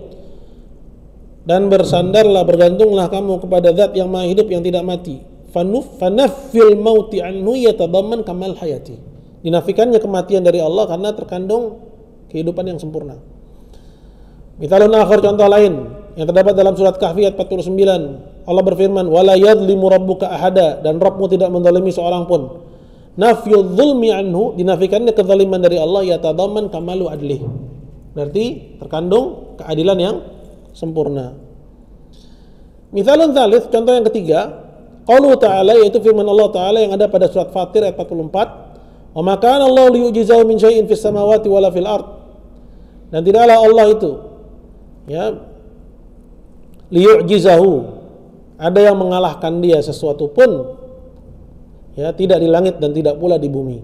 Dan bersandarlah, bergantunglah kamu kepada zat yang maha hidup yang tidak mati. Fanaffil mauti anhu yatadamman kamal hayati. Dinafikannya kematian dari Allah karena terkandung kehidupan yang sempurna. Misalun akhir, contoh lain yang terdapat dalam surat Kahfi ayat 49. Allah berfirman, wala yadlimu rabbuka ahada, dan Rabbmu tidak menzalimi seorang pun. Nafyudz zulmi anhu, dinafikannya kezaliman dari Allah, yatadamman kamalu adlih. Berarti terkandung keadilan yang sempurna. Misalun tsalits, contoh yang ketiga, qaulu ta'ala, yaitu firman Allah Ta'ala yang ada pada surat Fatir ayat 44. Wa ma kana Allah liyu'jizahu min syai'in fis samawati wala fil ard. Dan tidaklah Allah itu ya liyu'jizahu, ada yang mengalahkan dia sesuatu pun ya, tidak di langit dan tidak pula di bumi.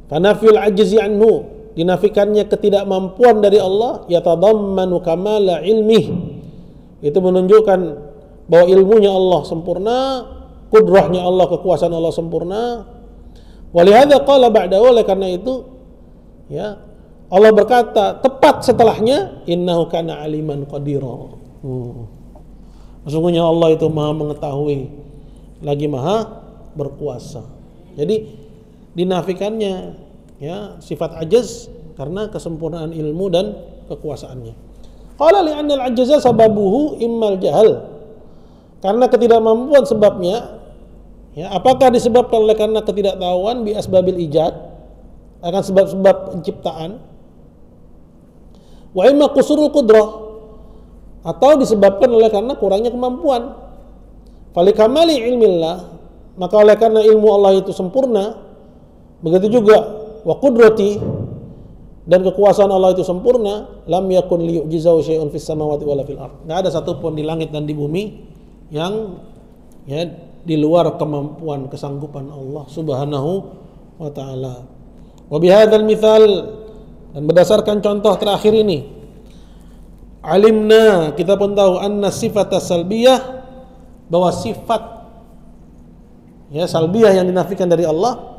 Fanafil ajzi anhu, dinafikannya ketidakmampuan dari Allah, yatadammanu kamala ilmih, itu menunjukkan bahwa ilmunya Allah sempurna, kudrahnya Allah, kekuasaan Allah sempurna. Walihadza qala ba'dahu, oleh karena itu ya Allah berkata tepat setelahnya, innahu kana aliman qadira. Sesungguhnya Allah itu maha mengetahui lagi maha berkuasa. Jadi dinafikannya ya sifat ajaz karena kesempurnaan ilmu dan kekuasaannya. Qala li'anna al-ajza sababuhu immal jahal. Karena ketidakmampuan sebabnya ya, apakah disebabkan oleh karena ketidaktahuan bi asbabil ijad, akan sebab-sebab penciptaan, wa imma qusurul qudrah, atau disebabkan oleh karena kurangnya kemampuan. Falikamali ilmillah, maka oleh karena ilmu Allah itu sempurna, begitu juga wa qudrati, dan kekuasaan Allah itu sempurna, lam yakun liyu'jizahu syai'un fis samawati wala fil ard. Enggak ada satupun di langit dan di bumi yang ya di luar kemampuan kesanggupan Allah Subhanahu wa taala. Wa bihadzal mithal, dan berdasarkan contoh terakhir ini, alimna, kita pun tahu, anna sifat salbiyah, bahwa sifat ya salbiyah yang dinafikan dari Allah,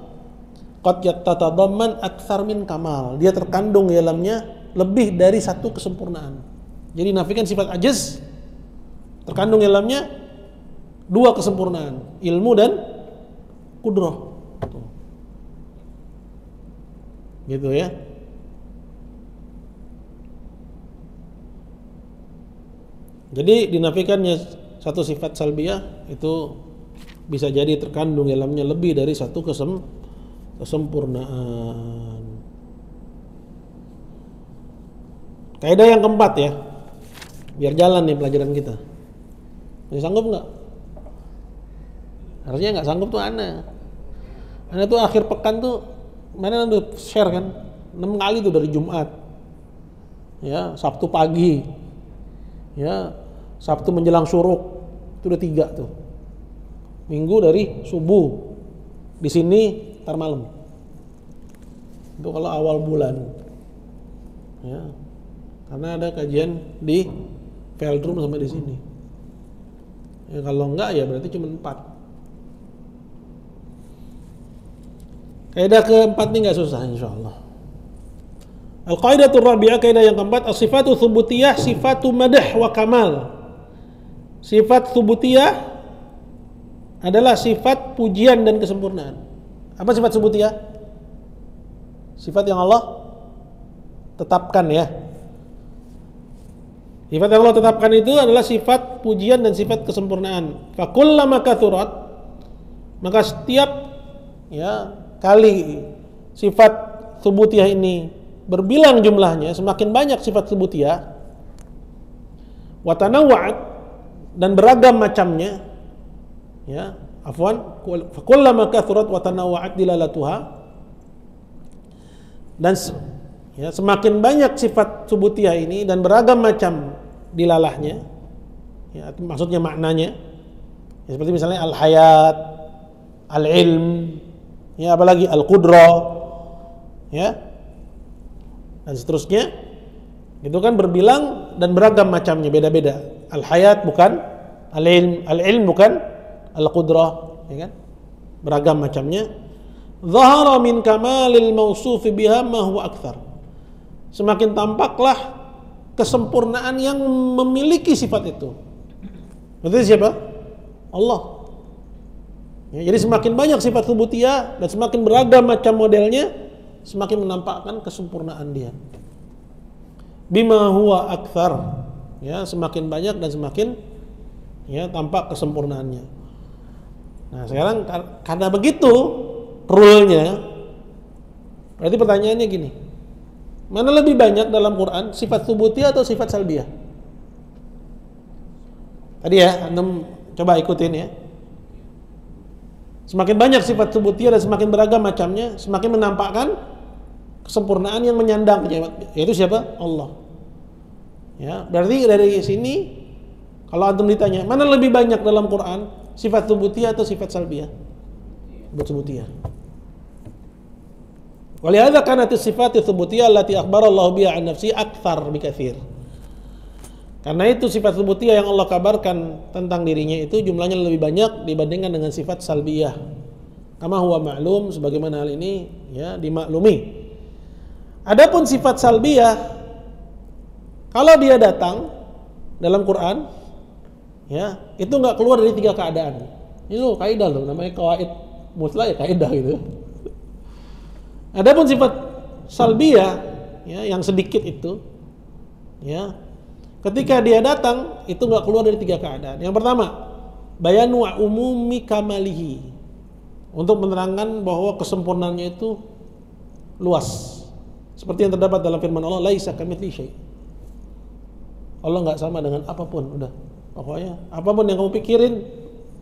qad yatatadamman aktsar min kamal, dia terkandung di dalamnya lebih dari satu kesempurnaan. Jadi nafikan sifat ajiz, terkandung di dalamnya dua kesempurnaan, ilmu dan kudrah. Gitu ya. Jadi dinafikannya satu sifat salbiyah itu bisa jadi terkandung dalamnya lebih dari satu kesempurnaan. Kaidah yang keempat ya, biar jalan nih pelajaran kita. Masih sanggup nggak? Harusnya nggak sanggup tuh Ana tuh akhir pekan tuh mana tuh share kan 6 kali tuh dari Jumat, ya Sabtu pagi, ya Sabtu menjelang syuruk itu udah 3 tuh, Minggu dari subuh, di sini ntar malam. Itu kalau awal bulan, ya karena ada kajian di Veldrum sampai di sini. Ya kalau enggak ya berarti cuma 4. Kaidah keempat ini nggak susah insyaallah. Al-qaidatur rabi'ah, kaidah yang keempat, as-sifatu tsubutiyah sifatu madah wa kamal. Sifat tsubutiyah adalah sifat pujian dan kesempurnaan. Apa sifat tsubutiyah? Sifat yang Allah tetapkan ya. Sifat yang Allah tetapkan itu adalah sifat pujian dan sifat kesempurnaan. Fa kullama kathurat, maka setiap ya kali sifat tsubutiyah ini berbilang jumlahnya, semakin banyak sifat tsubutiyah, wa tanawwa'at, dan beragam macamnya, ya afwan, fa kullama kathurat wa tanawwa'at dilalatuha, dan ya semakin banyak sifat tsubutiyah ini dan beragam macam dilalahnya, ya maksudnya maknanya, ya, seperti misalnya al-hayat, al-ilm, ya apalagi al-qudrah, ya dan seterusnya. Itu kan berbilang dan beragam macamnya, beda-beda. Al-hayat bukan al-ilm, al-ilm bukan al-qudrah, ya kan? Beragam macamnya. Zahara min kamalil mausufi biha ma huwa aktsar. Semakin tampaklah kesempurnaan yang memiliki sifat itu. Berarti siapa? Allah. Ya, jadi semakin banyak sifat tsubutiyah dan semakin beragam macam modelnya, semakin menampakkan kesempurnaan dia. Bima huwa aktsar, ya semakin banyak dan semakin ya tampak kesempurnaannya. Nah sekarang karena begitu rule-nya, berarti pertanyaannya gini, mana lebih banyak dalam Quran, sifat tsubutiyah atau sifat salbiyah? Tadi ya, antum coba ikutin ya. Semakin banyak sifat tsubutiyah dan semakin beragam macamnya, semakin menampakkan kesempurnaan yang menyandang, yaitu siapa? Allah. Ya, berarti dari sini kalau antum ditanya, mana lebih banyak dalam Quran, sifat tsubutiyah atau sifat salbiyah? Tsubutiyah. Walihadza kanat as-sifat tsubutiyah allati akhbara Allah biha an nafsi aktsar bikatsir. Karena itu sifat tsubutiyah yang Allah kabarkan tentang dirinya itu jumlahnya lebih banyak dibandingkan dengan sifat salbiyah. Kama huwa ma'lum, sebagaimana hal ini ya dimaklumi. Adapun sifat salbiyah, kalau dia datang dalam Quran, ya itu nggak keluar dari 3 keadaan. Itu kaidah loh, namanya qawaid mutlaq ya kaidah gitu. Adapun sifat salbiyah, ya yang sedikit itu, ya ketika dia datang itu nggak keluar dari 3 keadaan. Yang pertama, bayanu umumi kamalihi, untuk menerangkan bahwa kesempurnaannya itu luas. Seperti yang terdapat dalam firman Allah, laisa kamitslihi syai'. Allah nggak sama dengan apapun, udah. Pokoknya apapun yang kamu pikirin,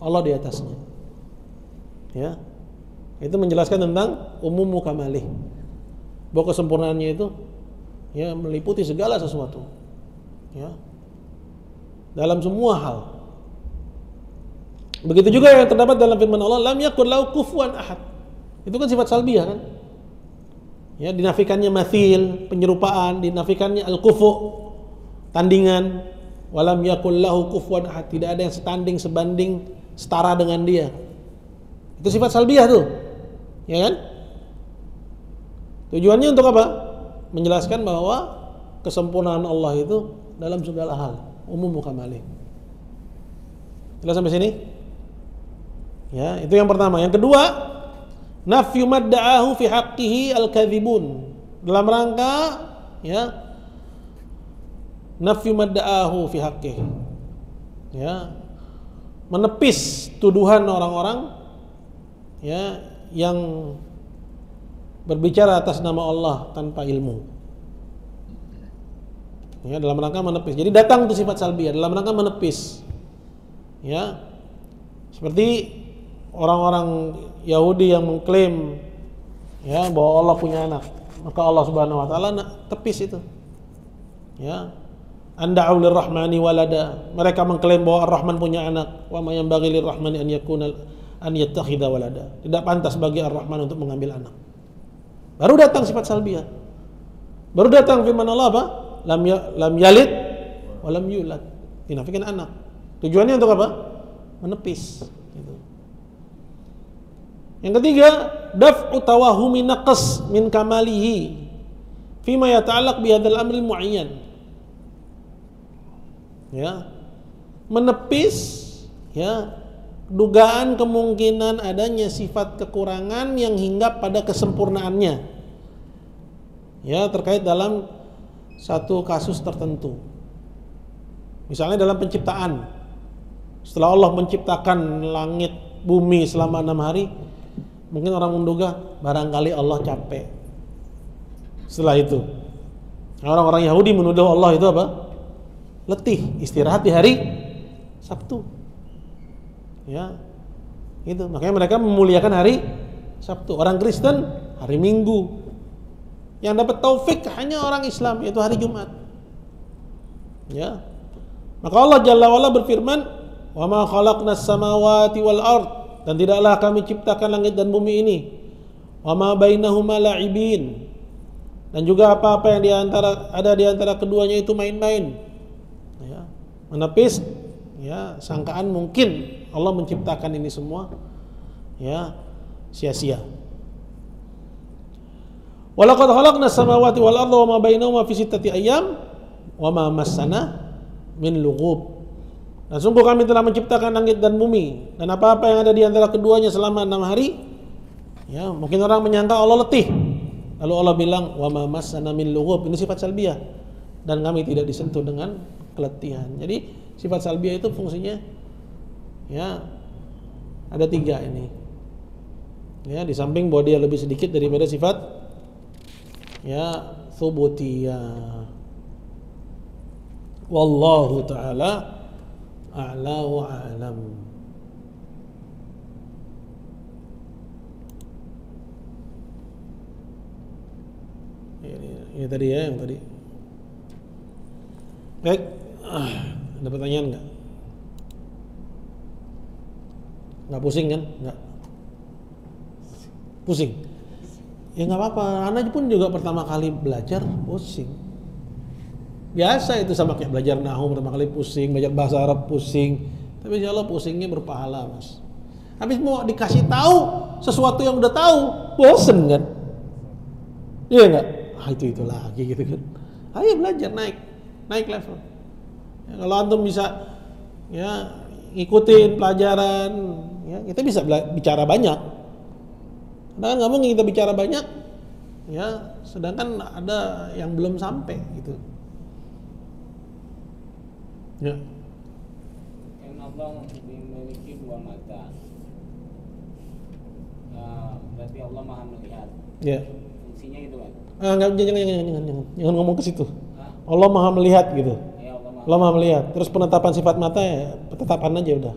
Allah di atasnya. Ya. Itu menjelaskan tentang umumu kamalih. Bahwa kesempurnaannya itu ya meliputi segala sesuatu, ya, dalam semua hal. Begitu juga yang terdapat dalam firman Allah, lam yakun lahu kufuwan ahad. Itu kan sifat salbiyah kan? Ya, dinafikannya mathil, penyerupaan, dinafikannya al-kufu, tandingan. Walam yakul lahu kufuwan ahad, tidak ada yang setanding, sebanding, setara dengan dia. Itu sifat salbiyah tuh. Ya kan? Tujuannya untuk apa? Menjelaskan bahwa kesempurnaan Allah itu dalam segala hal, umum kamalih. Jelas sampai sini? Ya, itu yang pertama. Yang kedua, nafyu madda'ahu fi haqqihi al-kadzibun. Dalam rangka ya, nafyu madda'ahu fi haqqihi. Ya, menepis tuduhan orang-orang ya yang berbicara atas nama Allah tanpa ilmu. Ya, dalam rangka menepis. Jadi datang itu sifat salbiyah dalam rangka menepis. Ya. Seperti orang-orang Yahudi yang mengklaim ya bahwa Allah punya anak, maka Allah Subhanahu wa taala tepis itu. Ya. Anda'u lirrahmani walada. Mereka mengklaim bahwa Ar-Rahman punya anak. Wa ma yanbaghi lirrahmani an yattakhidha walada. Tidak pantas bagi Ar-Rahman untuk mengambil anak. Baru datang sifat salbiyah. Baru datang firman Allah apa? Lam yalid wa lam yulad. Dinafikan anak. Tujuannya untuk apa? Menepis. Gitu. Yang ketiga, daf'u tawahumi naqas min kamalihi fima yata'allaq bihadzal amril mu'ayyan. Ya. Menepis ya dugaan kemungkinan adanya sifat kekurangan yang hinggap pada kesempurnaannya. Ya, terkait dalam satu kasus tertentu. Misalnya dalam penciptaan. Setelah Allah menciptakan langit, bumi selama 6 hari, mungkin orang menduga barangkali Allah capek. Setelah itu, orang-orang Yahudi menuduh Allah itu apa? Letih, istirahat di hari Sabtu. Ya, itu makanya mereka memuliakan hari Sabtu. Orang Kristen hari Minggu. Yang dapat taufik hanya orang Islam, yaitu hari Jumat. Ya, maka Allah Jalla wa'ala berfirman, wa ma khalaqnas samawati wal ard, dan tidaklah kami ciptakan langit dan bumi ini, wa ma bainahuma la'ibin, dan juga apa-apa yang ada di antara keduanya itu main-main. Ya, menepis ya sangkaan mungkin Allah menciptakan ini semua ya sia-sia. Walaqad khalaqnas samawati wal arda wa ma bainahuma fi sittati ayyam wa ma massana min lughub. Dan sungguh kami telah menciptakan langit dan bumi dan apa-apa yang ada di antara keduanya selama 6 hari. Ya, mungkin orang menyangka Allah letih. Lalu Allah bilang wa ma massana min lughub. Ini sifat salbiyah dan kami tidak disentuh dengan keletihan. Jadi sifat salbiyah itu fungsinya ya ada 3 ini. Ya, di samping bahwa dia lebih sedikit daripada sifat ya thubutiyah. Wallahu ta'ala a'la wa a'lam. Ini tadi ya, yang tadi. Baik, ada pertanyaan enggak? Enggak pusing kan? Enggak. Pusing. Ya nggak apa-apa, anak pun juga pertama kali belajar pusing. Biasa itu sama kayak belajar nahwu pertama kali pusing, belajar bahasa Arab pusing. Tapi insya Allah pusingnya berpahala, Mas. Habis mau dikasih tahu sesuatu yang udah tahu, bosen kan? Iya nggak? Itu lagi gitu kan? Ayo belajar naik level. Ya, kalau antum bisa ya ngikutin pelajaran, ya kita bisa bicara banyak. Karena kan nggak mungkin kita bicara banyak, ya, sedangkan ada yang belum sampai gitu. Ya. Kan Allah memiliki 2 mata. Berarti Allah Maha melihat. Ya. Fungsinya itu kan? Jangan ngomong ke situ. Allah Maha melihat gitu. Ya, Allah Maha melihat. Terus penetapan sifat mata ya penetapan aja udah.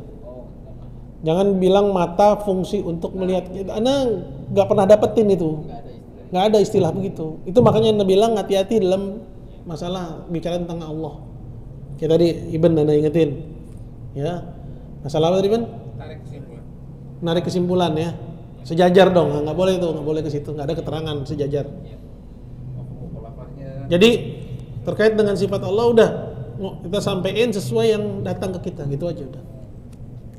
Jangan bilang mata fungsi untuk melihat. Anda nggak pernah dapetin itu. Nggak ada istilah Nggak ada istilah begitu. Itu makanya Nabi bilang hati-hati dalam masalah bicara tentang Allah. Kita tadi Ibn Nana ingetin, ya masalah apa tadi Ibn? Narik kesimpulan ya. Sejajar dong, nggak boleh itu, nggak boleh ke situ, nggak ada keterangan sejajar. Jadi terkait dengan sifat Allah udah kita sampaikan sesuai yang datang ke kita, gitu aja udah.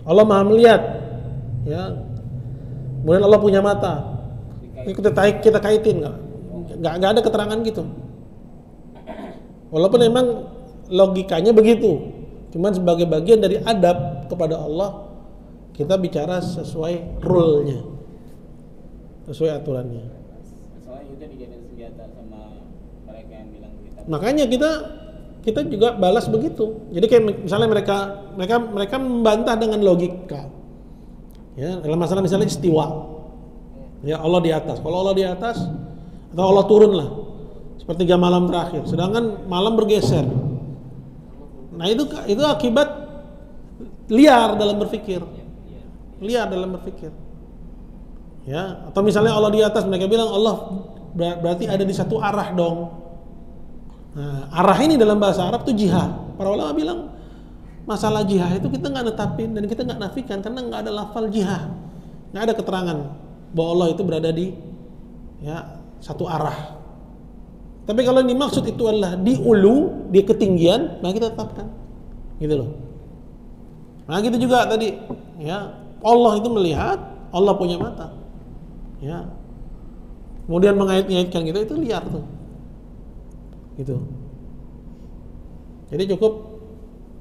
Allah Maha melihat, ya. Kemudian Allah punya mata. Kita kaitin nggak ada keterangan gitu. Walaupun memang logikanya begitu, cuman sebagai bagian dari adab kepada Allah kita bicara sesuai rule-nya, sesuai aturannya. Soalnya itu dijadikan senjata sama mereka yang bilang kita. Makanya kita juga balas begitu. Jadi kayak misalnya mereka membantah dengan logika. Ya, dalam masalah misalnya istiwa. Ya Allah di atas. Kalau Allah di atas atau Allah turun lah. Sepertiga malam terakhir. Sedangkan malam bergeser. Nah itu akibat liar dalam berpikir. Liar dalam berpikir. Ya, atau misalnya Allah di atas, mereka bilang Allah berarti ada di satu arah dong. Nah, arah ini dalam bahasa Arab itu jihah. Para ulama bilang masalah jihah itu kita nggak netapin dan kita nggak nafikan karena nggak ada lafal jihah, nggak ada keterangan bahwa Allah itu berada di satu arah. Tapi kalau yang dimaksud itu adalah di ulu, di ketinggian, maka kita tetapkan, gitu loh. Nah gitu juga tadi, ya Allah itu melihat, Allah punya mata, ya. Kemudian mengait-ngaitkan gitu, itu liar tuh, gitu. Jadi cukup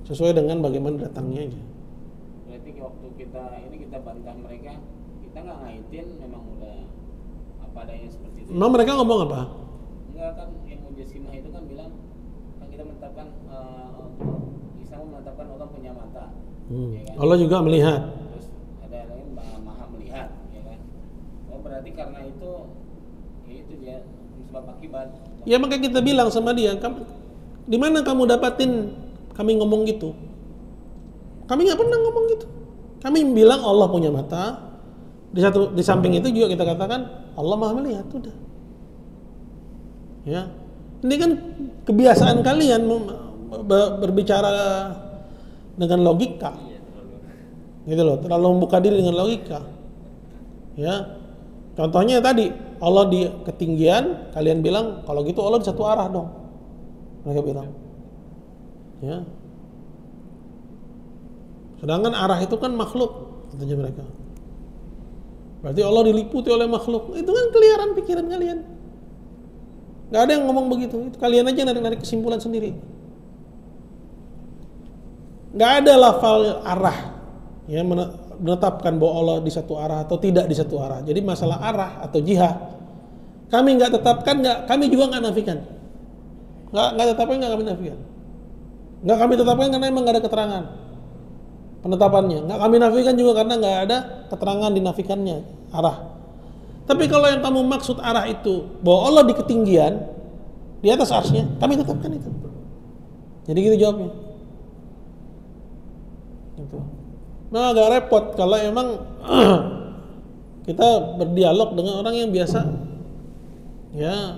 sesuai dengan bagaimana datangnya aja. Berarti waktu kita bantah mereka, kita nggak ngaitin, memang udah apa adanya seperti itu. Memang mereka ngomong apa? Enggak kan, yang Mujassimah itu kan bilang kan kita menetapkan bisa menetapkan orang punya mata. Ya kan? Allah juga melihat. Terus ada yang lain maha melihat, ya kan? Oh berarti karena itu, ya itu dia sebab akibat. Ya makanya kita bilang sama dia, di mana kamu dapatin kami ngomong gitu? Kami nggak pernah ngomong gitu. Kami bilang Allah punya mata. Di samping itu juga kita katakan Allah maha melihat, udah. Ya, ini kan kebiasaan kalian berbicara dengan logika, gitu loh. Terlalu membuka diri dengan logika. Ya, contohnya tadi Allah di ketinggian, kalian bilang kalau gitu Allah di satu arah dong. Mereka bilang, ya. Sedangkan arah itu kan makhluk, katanya mereka. Berarti Allah diliputi oleh makhluk. Itu kan keliaran pikiran kalian. Gak ada yang ngomong begitu. Itu kalian aja narik kesimpulan sendiri. Gak ada lafal arah ya menetapkan bahwa Allah di satu arah atau tidak di satu arah. Jadi masalah arah atau jihah kami nggak tetapkan, kami juga nggak nafikan. Nggak tetapkan, nggak kami nafikan. Nggak kami tetapkan karena emang nggak ada keterangan penetapannya. Nggak kami nafikan juga karena nggak ada keterangan dinafikannya arah. Tapi kalau yang kamu maksud arah itu bahwa Allah di ketinggian di atas arsy-Nya, kami tetapkan itu. Jadi gitu jawabnya. Gitu. Nah agak repot kalau emang kita berdialog dengan orang yang biasa, ya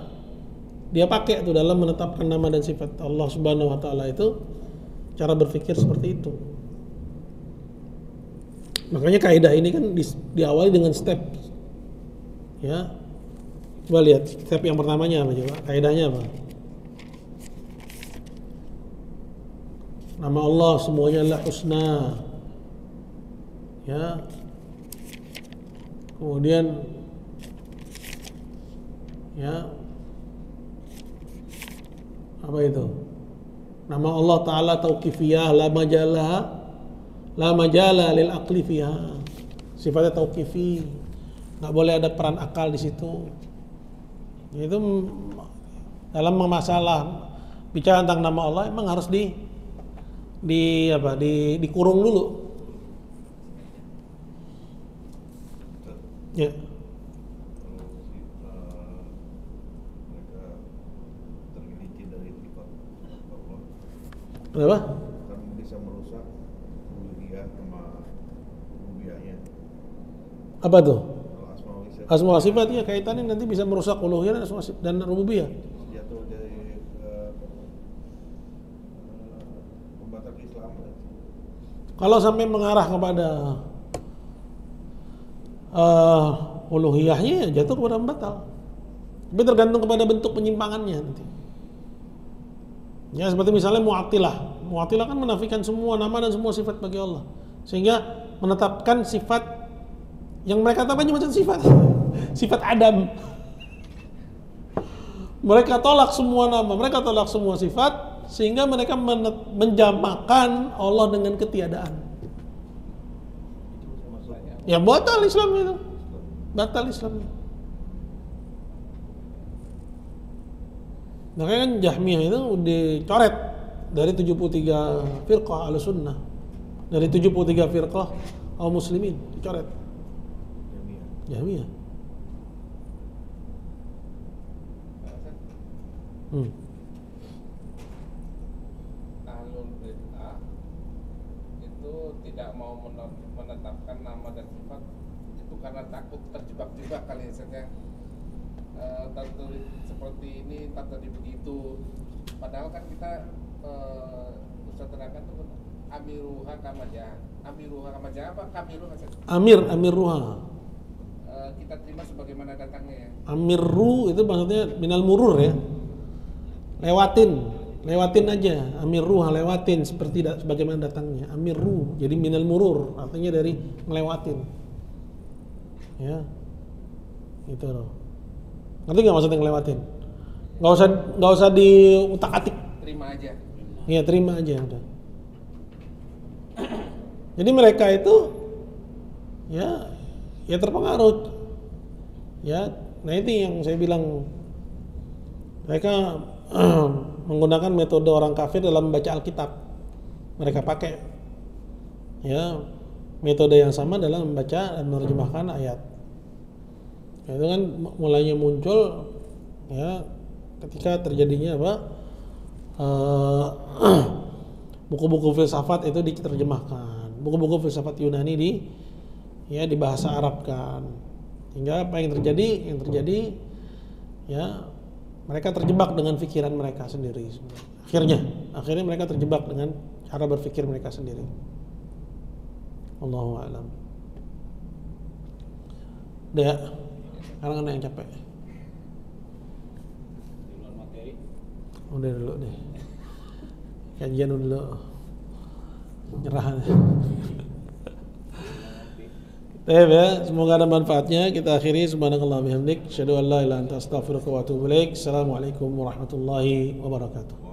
dia pakai tuh dalam menetapkan nama dan sifat Allah Subhanahu Wa Taala itu cara berpikir seperti itu. Makanya kaidah ini kan diawali dengan step, ya. Coba lihat step yang pertamanya apa coba? Kaidahnya apa? Nama Allah semuanya adalah husna, ya. Kemudian, ya, apa itu? Nama Allah Ta'ala tauqifiyah la majala lil aqli fiha. Sifatnya tauqifi, nggak boleh ada peran akal di situ. Itu dalam masalah bicara tentang nama Allah emang harus dikurung dulu. Ya. Mereka tergelincir dari sifat Allah. Kenapa? Kan bisa merusak uluhiyah sama rububiyahnya. Apa tuh? Kalau asmaul husna asma wa sifat ya kaitannya nanti bisa merusak uluhiyah dan rububiyah. Jatuh dari pembatal Islam. Kalau sampai mengarah kepada uluhiyahnya jatuh kepada pembatal. Tapi tergantung kepada bentuk penyimpangannya nanti. Ya seperti misalnya Mu'attilah. Mu'attilah kan menafikan semua nama dan semua sifat bagi Allah. Sehingga menetapkan sifat yang mereka tetapkan cuma sifat. Sifat Adam. Mereka tolak semua nama, mereka tolak semua sifat, sehingga mereka menjamakan Allah dengan ketiadaan. Ya batal Islam itu. Batal Islam. Makanya kan Jahmiyah itu dicoret dari 73 firqah Ahlussunnah. Dari 73 firqah kaum muslimin dicoret. Jahmiyah. Ahlul bid'ah itu tidak mau menetapkan nama dan sifat itu karena takut terjebak-jebak kali ya. Tertulis seperti ini, tadi begitu. Padahal kan kita Ustaz terangkan tuh amiruha kamaja. Amiruha kamaja apa? Kamiruha saja. Amir ruha. Kita terima sebagaimana datangnya ya. Amirru itu maksudnya minal murur ya. Lewatin aja. Amirru lewatin seperti sebagaimana datangnya. Amirru jadi minal murur artinya dari ngelewatin. Ya. Itu loh. Ngerti nggak maksudnya ngelewatin? Nggak usah diutak-atik. Terima aja. Iya terima aja udah. Jadi mereka itu ya terpengaruh. Ya, nah itu yang saya bilang mereka menggunakan metode orang kafir dalam membaca Alkitab. Mereka pakai ya metode yang sama dalam membaca dan menerjemahkan ayat. Itu kan mulainya muncul ya ketika terjadinya apa buku-buku filsafat itu diterjemahkan, buku-buku filsafat Yunani dibahasa Arabkan, hingga apa yang terjadi ya mereka terjebak dengan pikiran mereka sendiri. Akhirnya mereka terjebak dengan cara berpikir mereka sendiri. Allahu a'lam. Udah ya, sekarang ada yang capek. Udah dulu deh. Kajian dulu. Nyerah. Ya, semoga ada manfaatnya. Kita akhiri subhanakallah bihamdik, asyhadu an la ilaha illa anta astaghfiruka wa atubu ilaik. Assalamualaikum warahmatullahi wabarakatuh.